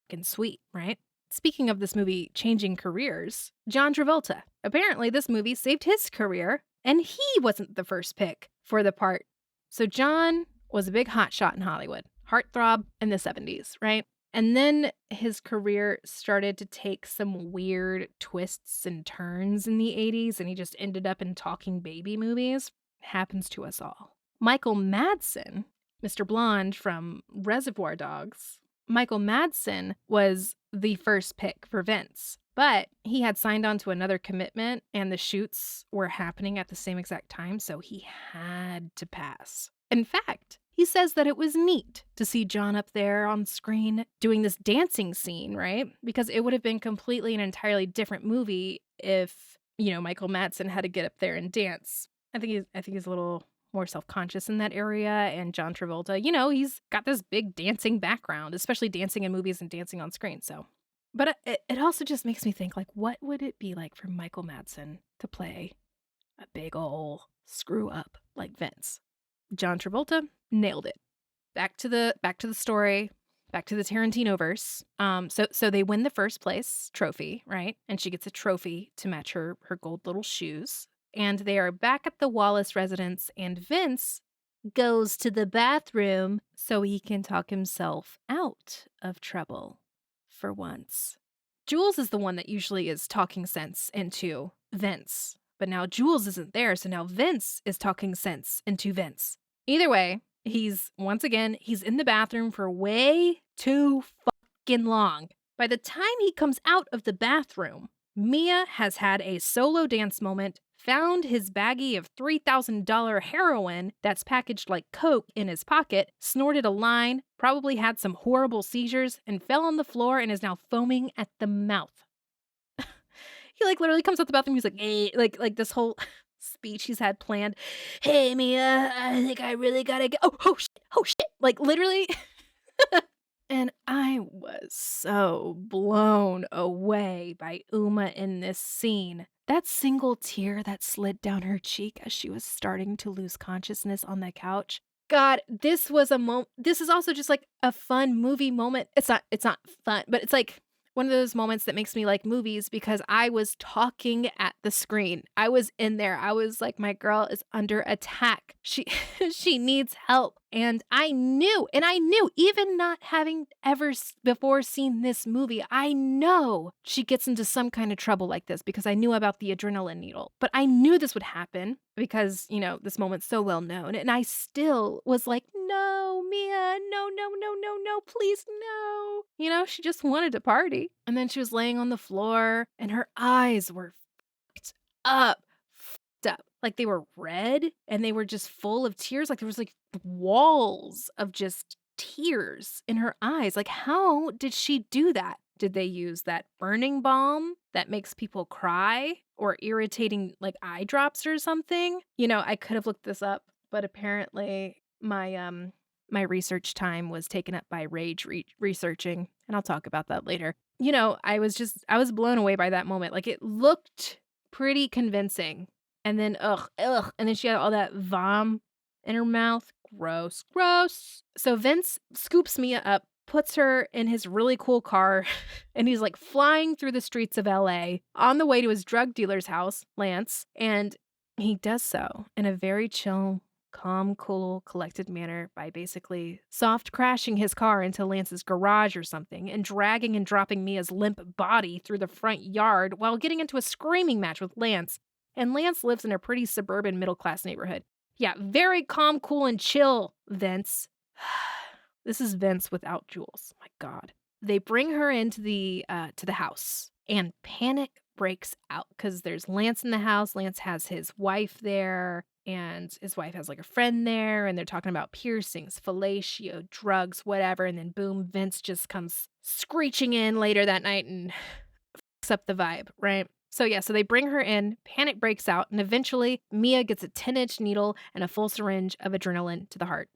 Fucking sweet, right? Speaking of this movie changing careers, John Travolta. Apparently, this movie saved his career, and he wasn't the first pick for the part. So John was a big hotshot in Hollywood, heartthrob in the 70s, right? And then his career started to take some weird twists and turns in the 80s, and he just ended up in talking baby movies. Happens to us all. Michael Madsen, Mr. Blonde from Reservoir Dogs, Michael Madsen was the first pick for Vince, but he had signed on to another commitment and the shoots were happening at the same exact time, so he had to pass. In fact, he says that it was neat to see John up there on screen doing this dancing scene, right? Because it would have been completely and entirely different movie if, Michael Madsen had to get up there and dance. I think he's a little more self-conscious in that area, and John Travolta, he's got this big dancing background, especially dancing in movies and dancing on screen, so. But it also just makes me think, like, what would it be like for Michael Madsen to play a big ol' screw-up like Vince? John Travolta nailed it. Back to the story, back to the Tarantino verse. So they win the first place trophy, right? And she gets a trophy to match her gold little shoes. And they are back at the Wallace residence, and Vince goes to the bathroom so he can talk himself out of trouble for once. Jules is the one that usually is talking sense into Vince. But now Jules isn't there, so now Vince is talking sense into Vince. Either way, he's in the bathroom for way too fucking long. By the time he comes out of the bathroom, Mia has had a solo dance moment, found his baggie of $3,000 heroin that's packaged like Coke in his pocket, snorted a line, probably had some horrible seizures, and fell on the floor and is now foaming at the mouth. He literally comes out the bathroom, he's like, hey, like this whole speech he's had planned. Hey, Mia, I think I really gotta go. Oh shit. Like, literally. And I was so blown away by Uma in this scene. That single tear that slid down her cheek as she was starting to lose consciousness on the couch. God, this was this is also just like a fun movie moment. It's not fun, but it's like one of those moments that makes me like movies because I was talking at the screen. I was in there. I was like, my girl is under attack. She needs help. And I knew, even not having ever before seen this movie, I know she gets into some kind of trouble like this because I knew about the adrenaline needle. But I knew this would happen because, this moment's so well known. And I still was like, no, Mia, no, please, no. She just wanted to party. And then she was laying on the floor and her eyes were fucked up. Like they were red and they were just full of tears. Like there was like walls of just tears in her eyes. Like how did she do that? Did they use that burning balm that makes people cry or irritating like eye drops or something? I could have looked this up, but apparently my research time was taken up by rage researching, and I'll talk about that later. I was blown away by that moment. Like it looked pretty convincing. And then, and then she had all that vom in her mouth. Gross, gross. So Vince scoops Mia up, puts her in his really cool car, and he's like flying through the streets of LA on the way to his drug dealer's house, Lance. And he does so in a very chill, calm, cool, collected manner by basically soft crashing his car into Lance's garage or something and dragging and dropping Mia's limp body through the front yard while getting into a screaming match with Lance. And Lance lives in a pretty suburban middle-class neighborhood. Yeah, very calm, cool, and chill, Vince. This is Vince without Jules. My God. They bring her into the house, and panic breaks out because there's Lance in the house. Lance has his wife there, and his wife has like a friend there, and they're talking about piercings, fellatio, drugs, whatever. And then boom, Vince just comes screeching in later that night and fucks up the vibe, right? So yeah, so they bring her in, panic breaks out, and eventually Mia gets a 10-inch needle and a full syringe of adrenaline to the heart.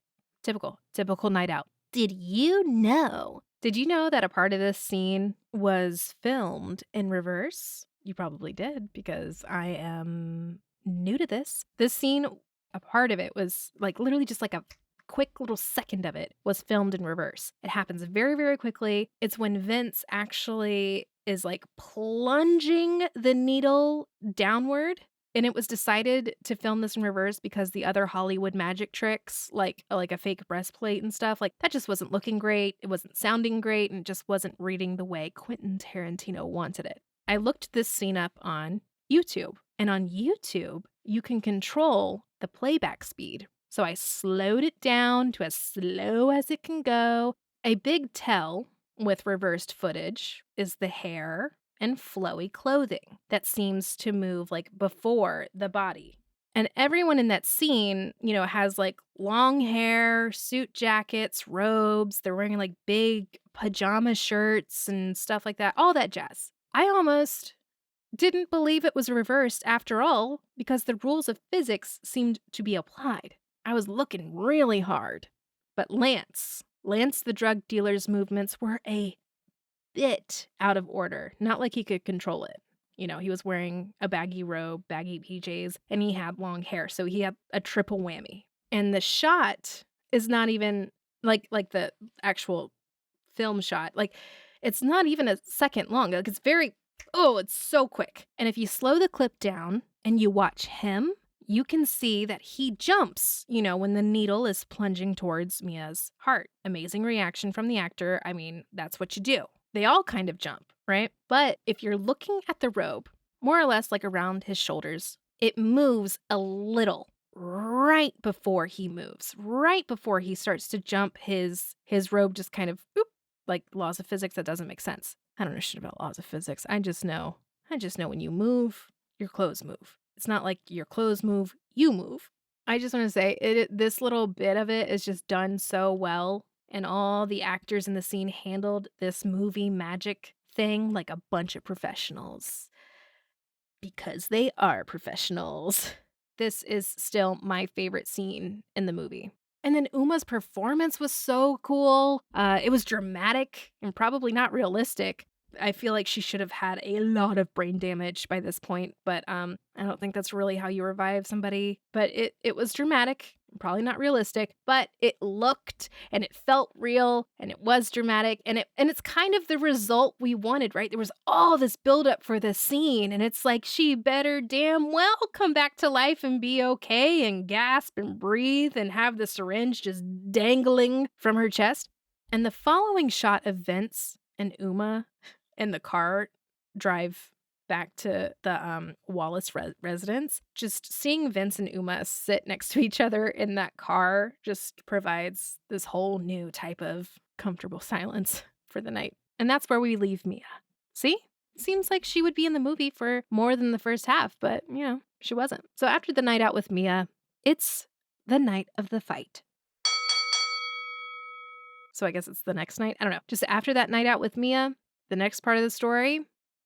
Typical night out. Did you know that a part of this scene was filmed in reverse? You probably did, because I am new to this. This scene, a part of it was like literally just like a quick little second of it was filmed in reverse. It happens very, very quickly. It's when Vince actually is like plunging the needle downward. And it was decided to film this in reverse because the other Hollywood magic tricks, like a fake breastplate and stuff, like that just wasn't looking great. It wasn't sounding great, and it just wasn't reading the way Quentin Tarantino wanted it. I looked this scene up on YouTube, and on YouTube, you can control the playback speed. So I slowed it down to as slow as it can go. A big tell with reversed footage is the hair and flowy clothing that seems to move like before the body. And everyone in that scene, has like long hair, suit jackets, robes. They're wearing like big pajama shirts and stuff like that, all that jazz. I almost didn't believe it was reversed after all because the rules of physics seemed to be applied. I was looking really hard. But Lance the drug dealer's movements were a bit out of order. Not like he could control it. He was wearing a baggy robe, baggy PJs, and he had long hair. So he had a triple whammy. And the shot is not even like the actual film shot. Like, it's not even a second long. Like, it's it's so quick. And if you slow the clip down and you watch him, you can see that he jumps, when the needle is plunging towards Mia's heart. Amazing reaction from the actor. I mean, that's what you do. They all kind of jump, right? But if you're looking at the robe, more or less like around his shoulders, it moves a little right before he moves, right before he starts to jump. His robe just kind of, like laws of physics. That doesn't make sense. I don't know shit about laws of physics. I just know when you move, your clothes move. It's not like your clothes move, you move. I just want to say this little bit of it is just done so well. And all the actors in the scene handled this movie magic thing like a bunch of professionals. Because they are professionals. This is still my favorite scene in the movie. And then Uma's performance was so cool. It was dramatic and probably not realistic. I feel like she should have had a lot of brain damage by this point, but I don't think that's really how you revive somebody. But it was dramatic, probably not realistic, but it looked and it felt real and it was dramatic, and it's kind of the result we wanted, right? There was all this buildup for the scene, and it's like she better damn well come back to life and be okay and gasp and breathe and have the syringe just dangling from her chest. And the following shot of Vince and Uma in the car drive back to the Wallace residence, just seeing Vince and Uma sit next to each other in that car just provides this whole new type of comfortable silence for the night. And that's where we leave Mia. See? Seems like she would be in the movie for more than the first half, but, she wasn't. So after the night out with Mia, it's the night of the fight. So I guess it's the next night. I don't know. Just after that night out with Mia, the next part of the story,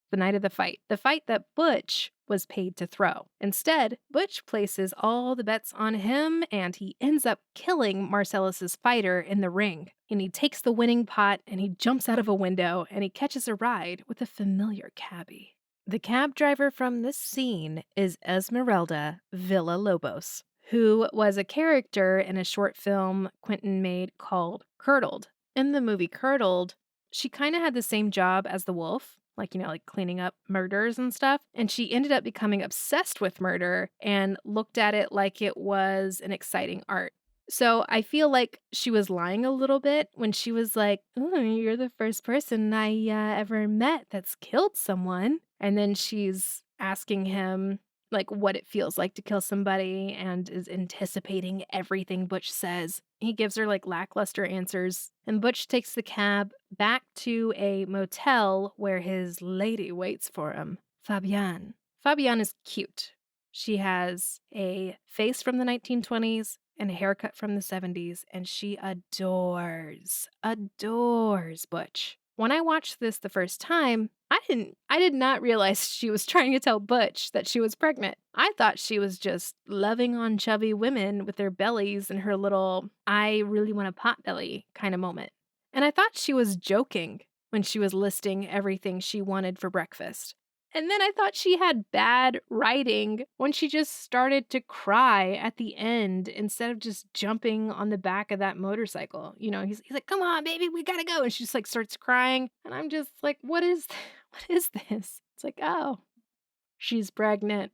the night of the fight. The fight that Butch was paid to throw. Instead, Butch places all the bets on him, and he ends up killing Marcellus's fighter in the ring. And he takes the winning pot, and he jumps out of a window, and he catches a ride with a familiar cabbie. The cab driver from this scene is Esmeralda Villalobos, who was a character in a short film Quentin made called Curdled. In the movie Curdled, she kind of had the same job as the wolf, like, like cleaning up murders and stuff. And she ended up becoming obsessed with murder and looked at it like it was an exciting art. So I feel like she was lying a little bit when she was like, "Oh, you're the first person I ever met that's killed someone." And then she's asking him like what it feels like to kill somebody and is anticipating everything Butch says. He gives her like lackluster answers, and Butch takes the cab back to a motel where his lady waits for him, Fabienne. Fabienne is cute. She has a face from the 1920s and a haircut from the 70s, and she adores Butch. When I watched this the first time, I did not realize she was trying to tell Butch that she was pregnant. I thought she was just loving on chubby women with their bellies and her little "I really want a pot belly" kind of moment. And I thought she was joking when she was listing everything she wanted for breakfast. And then I thought she had bad writing when she just started to cry at the end instead of just jumping on the back of that motorcycle. He's like, "Come on, baby, we gotta go." And she just like starts crying. And I'm just like, what is this? It's like, oh, she's pregnant.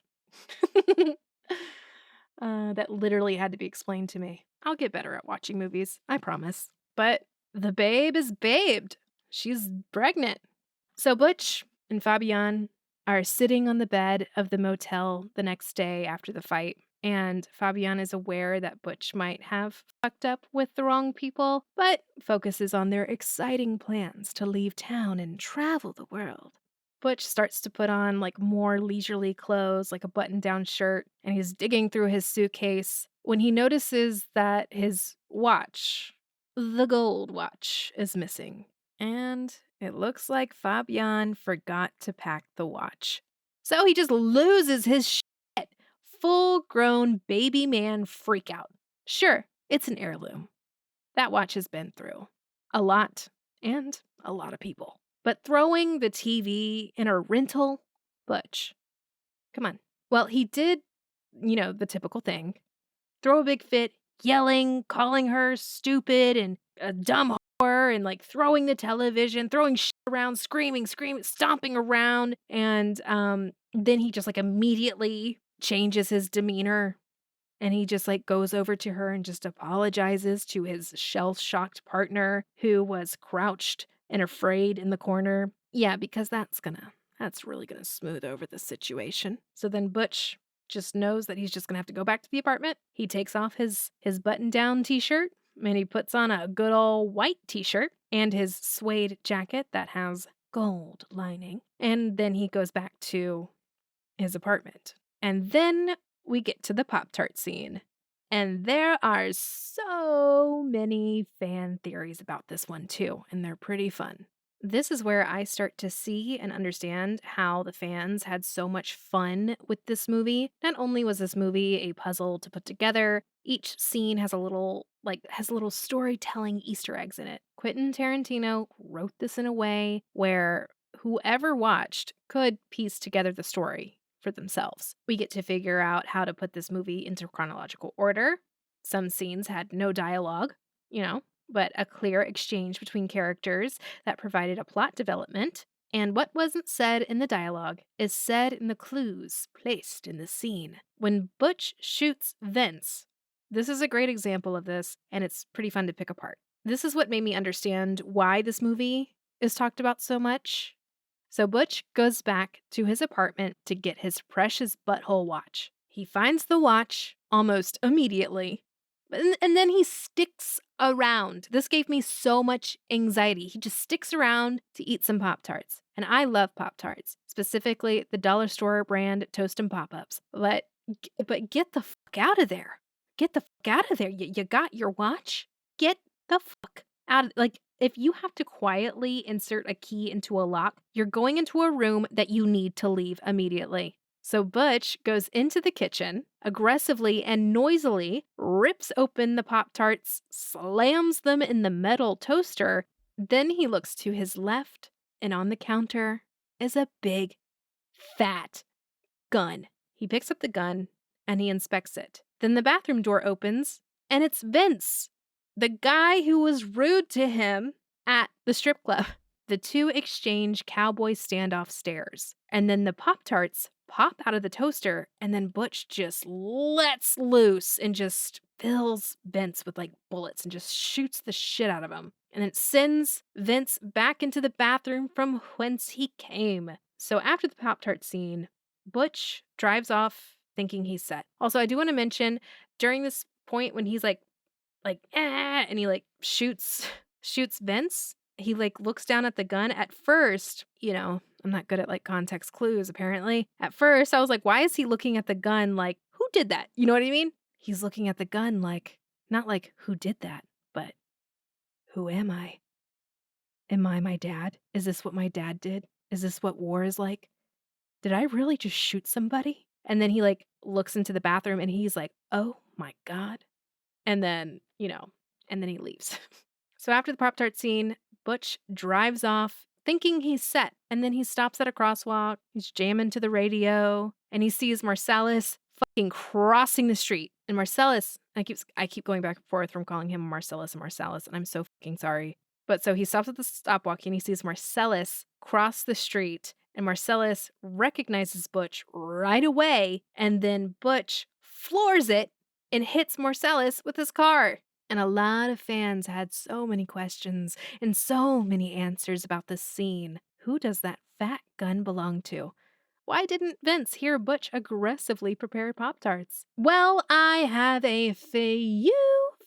That literally had to be explained to me. I'll get better at watching movies, I promise. But the babe is babed. She's pregnant. So Butch and Fabienne are sitting on the bed of the motel the next day after the fight, and Fabienne is aware that Butch might have fucked up with the wrong people, but focuses on their exciting plans to leave town and travel the world. Butch starts to put on like more leisurely clothes, like a button-down shirt, and he's digging through his suitcase when he notices that his watch, the gold watch, is missing. And it looks like Fabian forgot to pack the watch. So he just loses his shit. Full-grown baby man freakout. Sure, it's an heirloom. That watch has been through a lot and a lot of people. But throwing the TV in a rental? Butch, come on. Well, he did, the typical thing. Throw a big fit, yelling, calling her stupid and a dumb whore, and like throwing the television, throwing shit around, screaming, stomping around. And then he just like immediately changes his demeanor, and he just like goes over to her and just apologizes to his shell-shocked partner who was crouched and afraid in the corner. Yeah, because that's really gonna smooth over the situation. So then Butch just knows that he's just gonna have to go back to the apartment. He takes off his button-down t-shirt, and he puts on a good old white t-shirt and his suede jacket that has gold lining. And then he goes back to his apartment. And then we get to the Pop-Tart scene. And there are so many fan theories about this one too, and they're pretty fun. This is where I start to see and understand how the fans had so much fun with this movie. Not only was this movie a puzzle to put together, each scene has little storytelling Easter eggs in it. Quentin Tarantino wrote this in a way where whoever watched could piece together the story for themselves. We get to figure out how to put this movie into chronological order. Some scenes had no dialogue, but a clear exchange between characters that provided a plot development. And what wasn't said in the dialogue is said in the clues placed in the scene. When Butch shoots Vince, this is a great example of this, and it's pretty fun to pick apart. This is what made me understand why this movie is talked about so much. So Butch goes back to his apartment to get his precious butthole watch. He finds the watch almost immediately, and then he sticks around. This gave me so much anxiety. He just sticks around to eat some Pop-Tarts. And I love Pop-Tarts, specifically the dollar store brand Toast and Pop-Ups. But get the fuck out of there. Get the fuck out of there. You got your watch? Get the fuck out of, like, if you have to quietly insert a key into a lock, you're going into a room that you need to leave immediately. So Butch goes into the kitchen, aggressively and noisily rips open the Pop-Tarts, slams them in the metal toaster. Then he looks to his left, and on the counter is a big, fat gun. He picks up the gun and he inspects it. Then the bathroom door opens, and it's Vince, the guy who was rude to him at the strip club. The two exchange cowboy standoff stares, and then the Pop-Tarts pop out of the toaster, and then Butch just lets loose and just fills Vince with like bullets and just shoots the shit out of him. And it sends Vince back into the bathroom from whence he came. So after the Pop-Tart scene, Butch drives off thinking he's set. Also, I do want to mention during this point when he's like and he like shoots Vince, he like looks down at the gun. At first, I'm not good at like context clues apparently. At first, I was like, why is he looking at the gun like, who did that? You know what I mean? He's looking at the gun like, not like who did that, but who am I? Am I my dad? Is this what my dad did? Is this what war is like? Did I really just shoot somebody? And then he like looks into the bathroom and he's like, oh my God. And then, and then he leaves. So after the Pop-Tart scene, Butch drives off thinking he's set. And then he stops at a crosswalk. He's jamming to the radio and he sees Marcellus fucking crossing the street. And Marcellus, I keep going back and forth from calling him Marcellus and Marcellus, and I'm so fucking sorry. But so he stops at the stopwalk and he sees Marcellus cross the street. And Marcellus recognizes Butch right away. And then Butch floors it and hits Marcellus with his car. And a lot of fans had so many questions and so many answers about this scene. Who does that fat gun belong to? Why didn't Vince hear Butch aggressively prepare Pop-Tarts? Well, I have a few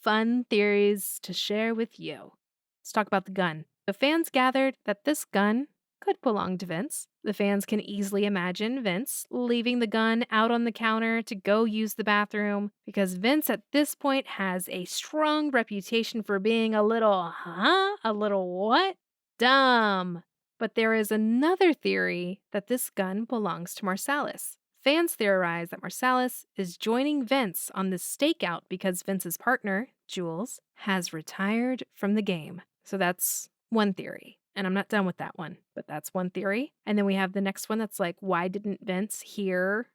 fun theories to share with you. Let's talk about the gun. The fans gathered that this gun could belong to Vince. The fans can easily imagine Vince leaving the gun out on the counter to go use the bathroom because Vince at this point has a strong reputation for being a little, a little what? Dumb. But there is another theory that this gun belongs to Marcellus. Fans theorize that Marcellus is joining Vince on this stakeout because Vince's partner, Jules, has retired from the game. So that's one theory. And I'm not done with that one, but that's one theory. And then we have the next one that's like, why didn't Vince hear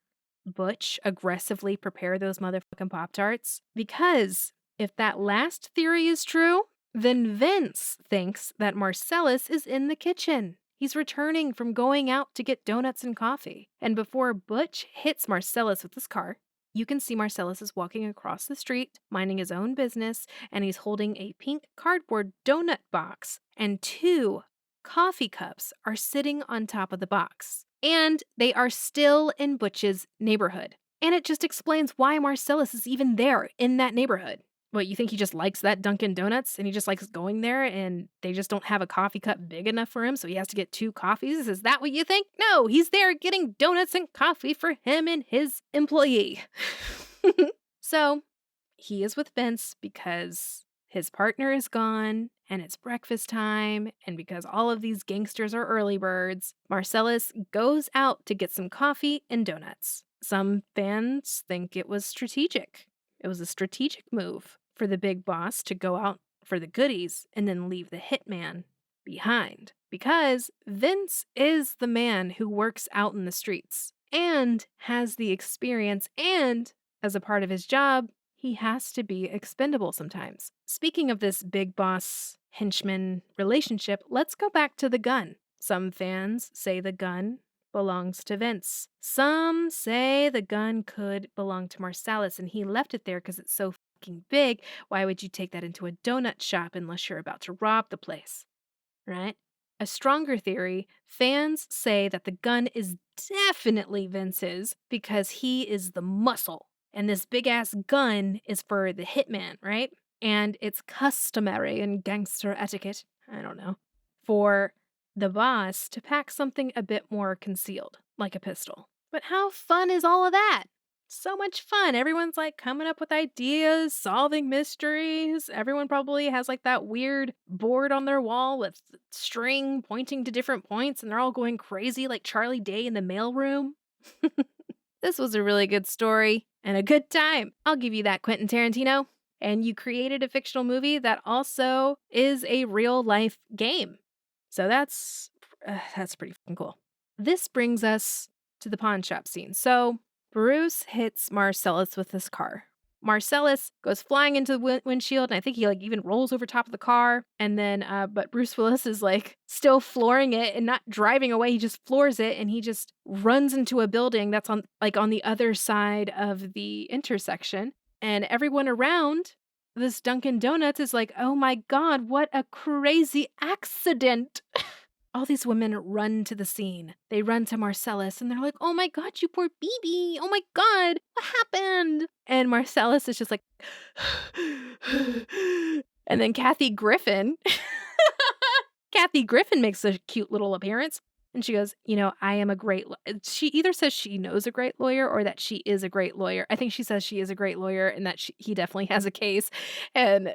Butch aggressively prepare those motherfucking Pop-Tarts? Because if that last theory is true, then Vince thinks that Marcellus is in the kitchen. He's returning from going out to get donuts and coffee. And before Butch hits Marcellus with his car, you can see Marcellus is walking across the street, minding his own business, and he's holding a pink cardboard donut box, and 2 coffee cups are sitting on top of the box. And they are still in Butch's neighborhood. And it just explains why Marcellus is even there in that neighborhood. What, you think he just likes that Dunkin' Donuts and he just likes going there and they just don't have a coffee cup big enough for him, so he has to get 2 coffees? Is that what you think? No, he's there getting donuts and coffee for him and his employee. So he is with Vince because his partner is gone and it's breakfast time, and because all of these gangsters are early birds, Marcellus goes out to get some coffee and donuts. Some fans think it was strategic. It was a strategic move for the big boss to go out for the goodies and then leave the hitman behind. Because Vince is the man who works out in the streets and has the experience, and as a part of his job, he has to be expendable sometimes. Speaking of this big boss henchman relationship, let's go back to the gun. Some fans say the gun belongs to Vince. Some say the gun could belong to Marcellus and he left it there because it's so fucking big. Why would you take that into a donut shop unless you're about to rob the place? Right? A stronger theory, fans say that the gun is definitely Vince's because he is the muscle. And this big ass gun is for the hitman, right? And it's customary in gangster etiquette, I don't know, for the boss to pack something a bit more concealed, like a pistol. But how fun is all of that? So much fun. Everyone's like coming up with ideas, solving mysteries. Everyone probably has like that weird board on their wall with string pointing to different points, and they're all going crazy like Charlie Day in the mailroom. This was a really good story and a good time. I'll give you that, Quentin Tarantino. And you created a fictional movie that also is a real life game. So that's pretty fucking cool. This brings us to the pawn shop scene. So Bruce hits Marcellus with his car. Marcellus goes flying into the windshield, and I think he, like, even rolls over top of the car, and then, but Bruce Willis is, like, still flooring it and not driving away, he just floors it, and he just runs into a building that's on, like, on the other side of the intersection, and everyone around this Dunkin' Donuts is like, "Oh my god, what a crazy accident." All these women run to the scene. They run to Marcellus, and they're like, "Oh my god, you poor baby. Oh my god, what happened?" And Marcellus is just like, and then Kathy Griffin makes a cute little appearance, and she goes, "I am a great she either says she knows a great lawyer or that she is a great lawyer. I think she says she is a great lawyer and that he definitely has a case, and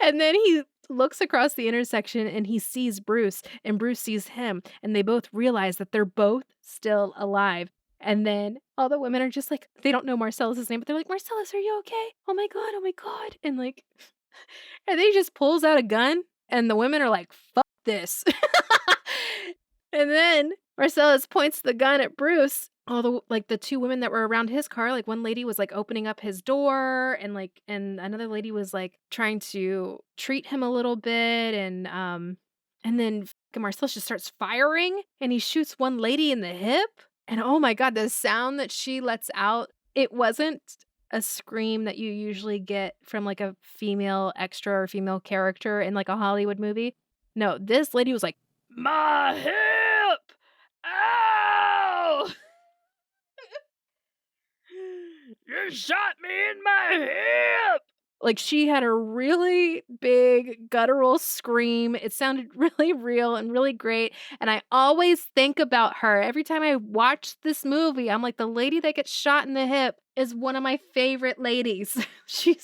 and then he looks across the intersection and he sees Bruce, and Bruce sees him, and they both realize that they're both still alive. And then all the women are just like, they don't know Marcellus's name, but they're like, "Marcellus, are you okay? Oh my god, oh my god." And like, and then he just pulls out a gun, and the women are like, "Fuck this." And then Marcellus points the gun at Bruce. All the two women that were around his car, like one lady was like opening up his door, and another lady was like trying to treat him a little bit, and then Marcellus just starts firing, and he shoots one lady in the hip. And oh my god, the sound that she lets out, it wasn't a scream that you usually get from like a female extra or female character in like a Hollywood movie. No, this lady was like, "My hip! Ow! You shot me in my hip!" Like, she had a really big guttural scream. It sounded really real and really great, and I always think about her. Every time I watch this movie, I'm like, the lady that gets shot in the hip is one of my favorite ladies. She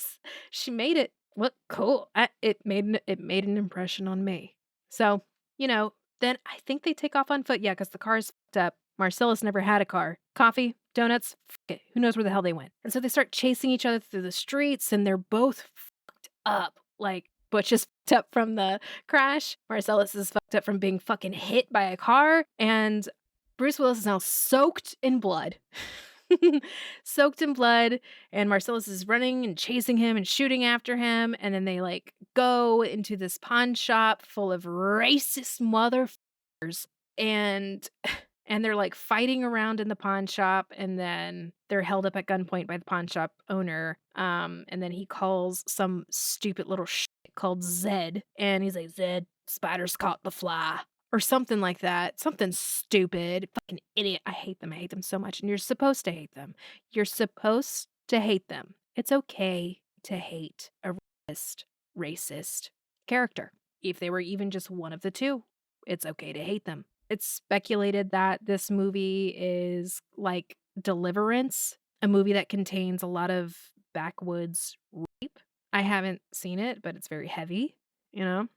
made it look cool. It made an impression on me. So, then I think they take off on foot. Yeah, because the car's fucked up. Marcellus never had a car. Coffee, donuts, it. Who knows where the hell they went? And so they start chasing each other through the streets, and they're both fucked up. Like, Butch is fucked up from the crash. Marcellus is fucked up from being fucking hit by a car. And Bruce Willis is now soaked in blood. Soaked in blood. And Marcellus is running and chasing him and shooting after him. And then they like go into this pawn shop full of racist motherfuckers. And they're like fighting around in the pawn shop, and then they're held up at gunpoint by the pawn shop owner. And then he calls some stupid little shit called Zed, and he's like, "Zed, spiders caught the fly," or something like that. Something stupid. Fucking idiot. I hate them. I hate them so much. And you're supposed to hate them. You're supposed to hate them. It's okay to hate a racist character. If they were even just one of the two, it's okay to hate them. It's speculated that this movie is like Deliverance, a movie that contains a lot of backwoods rape. I haven't seen it, but it's very heavy, And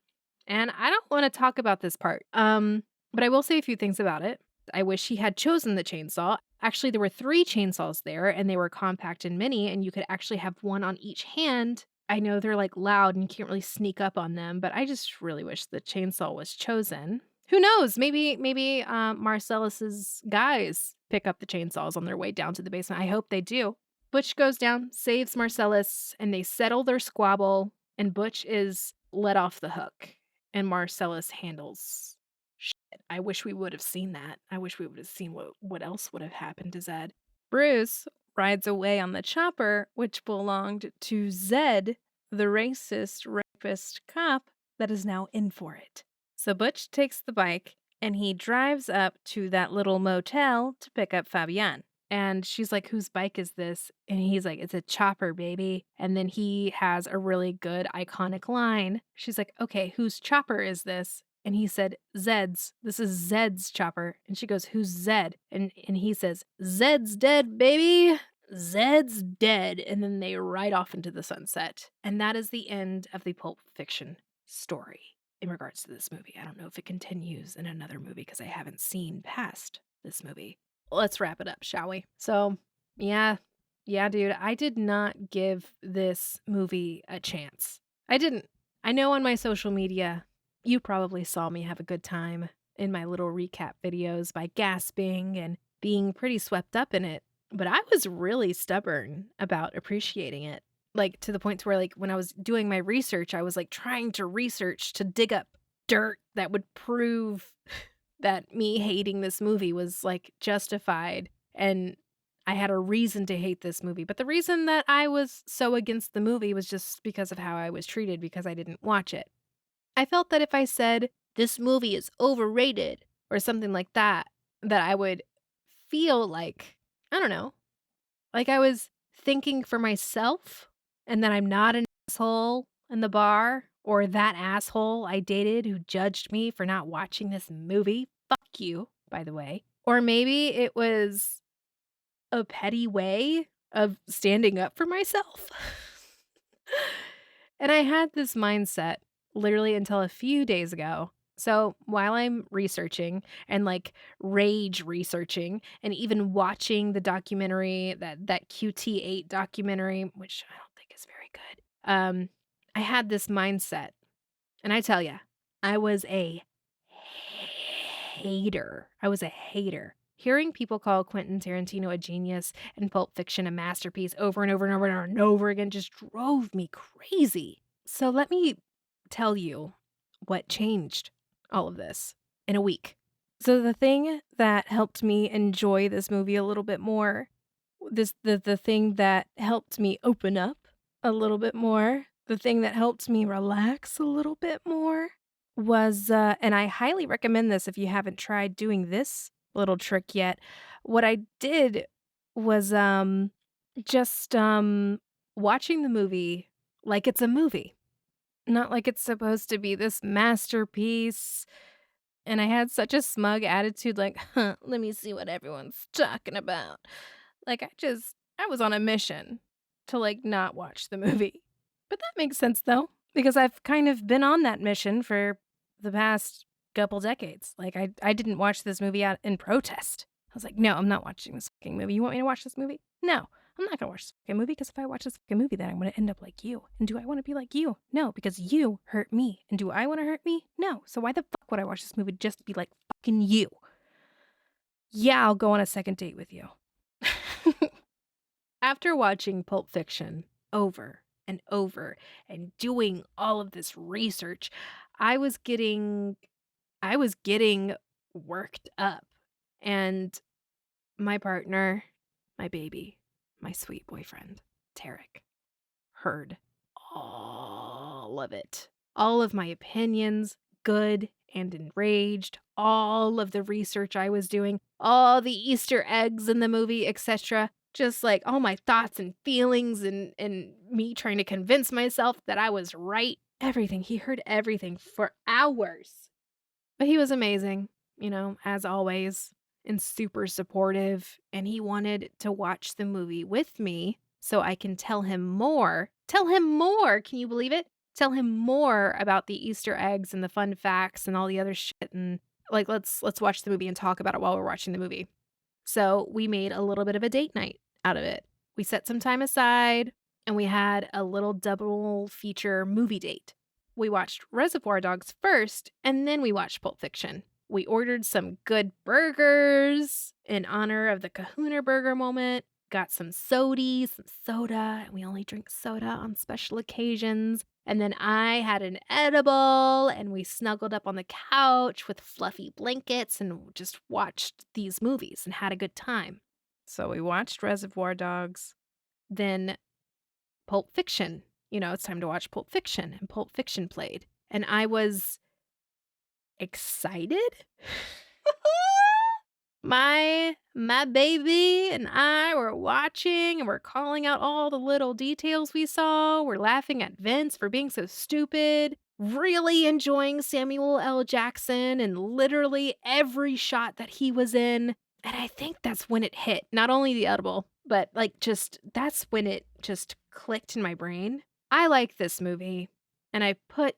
I don't want to talk about this part. But I will say a few things about it. I wish he had chosen the chainsaw. Actually, there were 3 chainsaws there, and they were compact and mini, and you could actually have one on each hand. I know they're like loud and you can't really sneak up on them, but I just really wish the chainsaw was chosen. Who knows? Maybe Marcellus's guys pick up the chainsaws on their way down to the basement. I hope they do. Butch goes down, saves Marcellus, and they settle their squabble, and Butch is let off the hook, and Marcellus handles shit. I wish we would have seen that. I wish we would have seen what else would have happened to Zed. Bruce rides away on the chopper, which belonged to Zed, the racist, rapist cop that is now in for it. So Butch takes the bike, and he drives up to that little motel to pick up Fabienne. And she's like, "Whose bike is this?" And he's like, "It's a chopper, baby." And then he has a really good iconic line. She's like, "Okay, whose chopper is this?" And he said, "Zed's. This is Zed's chopper." And she goes, "Who's Zed?" And he says, "Zed's dead, baby. Zed's dead." And then they ride off into the sunset. And that is the end of the Pulp Fiction story in regards to this movie. I don't know if it continues in another movie because I haven't seen past this movie. Let's wrap it up, shall we? So, yeah, dude, I did not give this movie a chance. I didn't. I know on my social media, you probably saw me have a good time in my little recap videos by gasping and being pretty swept up in it But I was really stubborn about appreciating it, like, to the point to where, like, when I was doing my research, I was, like, trying to research to dig up dirt that would prove that me hating this movie was, like, justified, and I had a reason to hate this movie, but the reason that I was so against the movie was just because of how I was treated because I didn't watch it. I felt that if I said, "This movie is overrated," or something like that, that I would feel like, I don't know, like I was thinking for myself and that I'm not an asshole in the bar or that asshole I dated who judged me for not watching this movie. Fuck you, by the way. Or maybe it was a petty way of standing up for myself. And I had this mindset literally until a few days ago. So while I'm researching and like rage researching and even watching the documentary, that QT8 documentary, which I don't think is very good, I had this mindset. And I tell you, I was a hater. I was a hater. Hearing people call Quentin Tarantino a genius and Pulp Fiction a masterpiece over and over and over and over and over again just drove me crazy. So let me tell you what changed all of this in a week. So the thing that helped me enjoy this movie a little bit more, the thing that helped me open up a little bit more, the thing that helped me relax a little bit more was, and I highly recommend this if you haven't tried doing this little trick yet. What I did was, just, watching the movie like it's a movie, not like it's supposed to be this masterpiece, and I had such a smug attitude like, "Huh, let me see what everyone's talking about." Like, I was on a mission to, like, not watch the movie. But that makes sense, though, because I've kind of been on that mission for the past couple decades. Like, I didn't watch this movie out in protest. I was like, "No, I'm not watching this fucking movie. You want me to watch this movie? No, I'm not gonna watch this fucking movie because if I watch this fucking movie, then I'm gonna end up like you. And do I wanna be like you? No, because you hurt me. And do I wanna hurt me? No. So why the fuck would I watch this movie just to be like fucking you? Yeah, I'll go on a second date with you." After watching Pulp Fiction over and over and doing all of this research, I was getting I was getting worked up. And my partner, my baby, my sweet boyfriend, Tarek, heard all of it. All of my opinions, good and enraged, all of the research I was doing, all the Easter eggs in the movie, etc. Just like all my thoughts and feelings and me trying to convince myself that I was right. Everything. He heard everything for hours. But he was amazing, as always, and super supportive, and he wanted to watch the movie with me so I can tell him more. Tell him more! Can you believe it? Tell him more about the Easter eggs and the fun facts and all the other shit, and, like, let's watch the movie and talk about it while we're watching the movie. So, we made a little bit of a date night out of it. We set some time aside, and we had a little double feature movie date. We watched Reservoir Dogs first, and then we watched Pulp Fiction. We ordered some good burgers in honor of the Kahuna Burger moment, got some sodies, some soda, and we only drink soda on special occasions. And then I had an edible, and we snuggled up on the couch with fluffy blankets and just watched these movies and had a good time. So we watched Reservoir Dogs, then Pulp Fiction. It's time to watch Pulp Fiction, and Pulp Fiction played. And I was excited. My baby and I were watching, and we're calling out all the little details we saw. We're laughing at Vince for being so stupid. Really enjoying Samuel L. Jackson and literally every shot that he was in. And I think that's when it hit. Not only the edible, but that's when it just clicked in my brain. I like this movie, and I put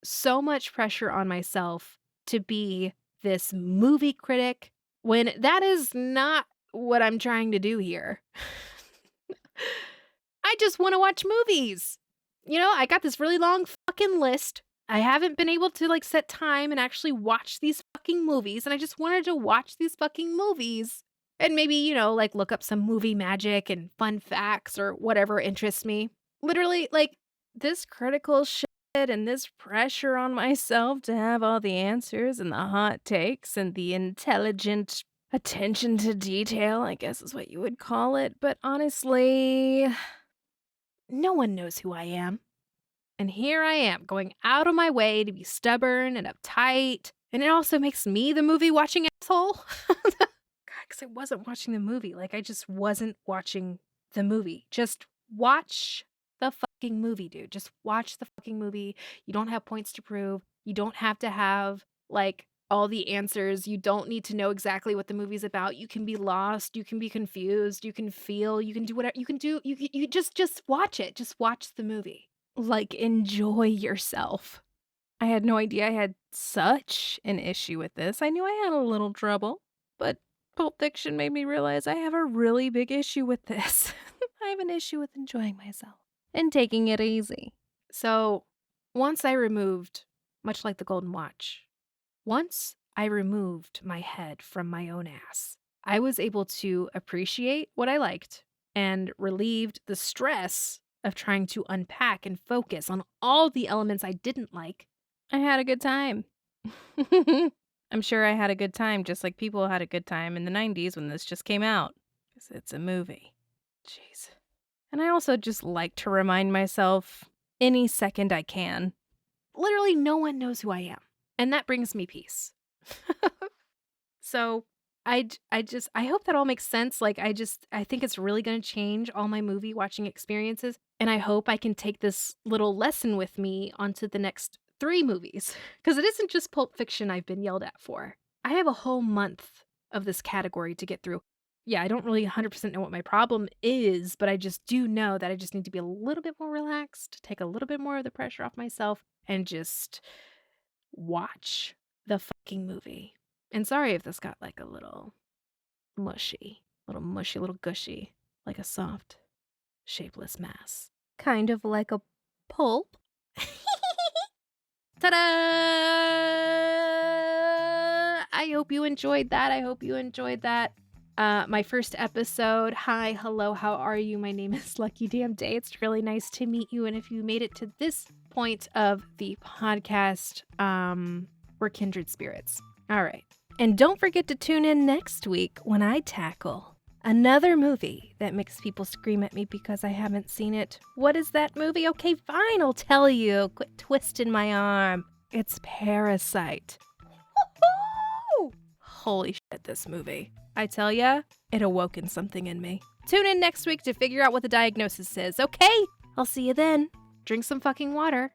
so much pressure on myself to be this movie critic when that is not what I'm trying to do here. I just want to watch movies. I got this really long fucking list. I haven't been able to set time and actually watch these fucking movies, and I just wanted to watch these fucking movies. And maybe, like look up some movie magic and fun facts or whatever interests me. Literally, like this critical shit and this pressure on myself to have all the answers and the hot takes and the intelligent attention to detail, I guess is what you would call it. But honestly, no one knows who I am. And here I am, going out of my way to be stubborn and uptight. And it also makes me the movie watching asshole. God, because I wasn't watching the movie. Like, I just wasn't watching the movie. Just watch the fucking movie, dude. Just watch the fucking movie. You don't have points to prove. You don't have to have, like, all the answers. You don't need to know exactly what the movie's about. You can be lost. You can be confused. You can feel. You can do whatever. You can do. You just watch it. Just watch the movie. Like, enjoy yourself. I had no idea I had such an issue with this. I knew I had a little trouble, but Pulp Fiction made me realize I have a really big issue with this. I have an issue with enjoying myself and taking it easy. So, once I removed, much like the Golden Watch, once I removed my head from my own ass, I was able to appreciate what I liked and relieved the stress of trying to unpack and focus on all the elements I didn't like. I had a good time. I'm sure I had a good time just like people had a good time in the 90s when this just came out. Because it's a movie. Jeez. And I also just like to remind myself any second I can. Literally no one knows who I am. And that brings me peace. So I hope that all makes sense. Like, I think it's really going to change all my movie watching experiences. And I hope I can take this little lesson with me onto the next 3 movies. Because it isn't just Pulp Fiction I've been yelled at for. I have a whole month of this category to get through. Yeah, I don't really 100% know what my problem is, but I just do know that I just need to be a little bit more relaxed, take a little bit more of the pressure off myself, and just watch the fucking movie. And sorry if this got like a little mushy, little gushy, like a soft, shapeless mass. Kind of like a pulp. Ta-da! I hope you enjoyed that. My first episode. Hi, hello, how are you? My name is Lucky Damn Day. It's really nice to meet you. And if you made it to this point of the podcast, we're kindred spirits. All right. And don't forget to tune in next week when I tackle another movie that makes people scream at me because I haven't seen it. What is that movie? Okay, fine, I'll tell you. Quit twisting my arm. It's Parasite. Woo-hoo! Holy shit, this movie. I tell ya, it awoken something in me. Tune in next week to figure out what the diagnosis is, okay? I'll see you then. Drink some fucking water.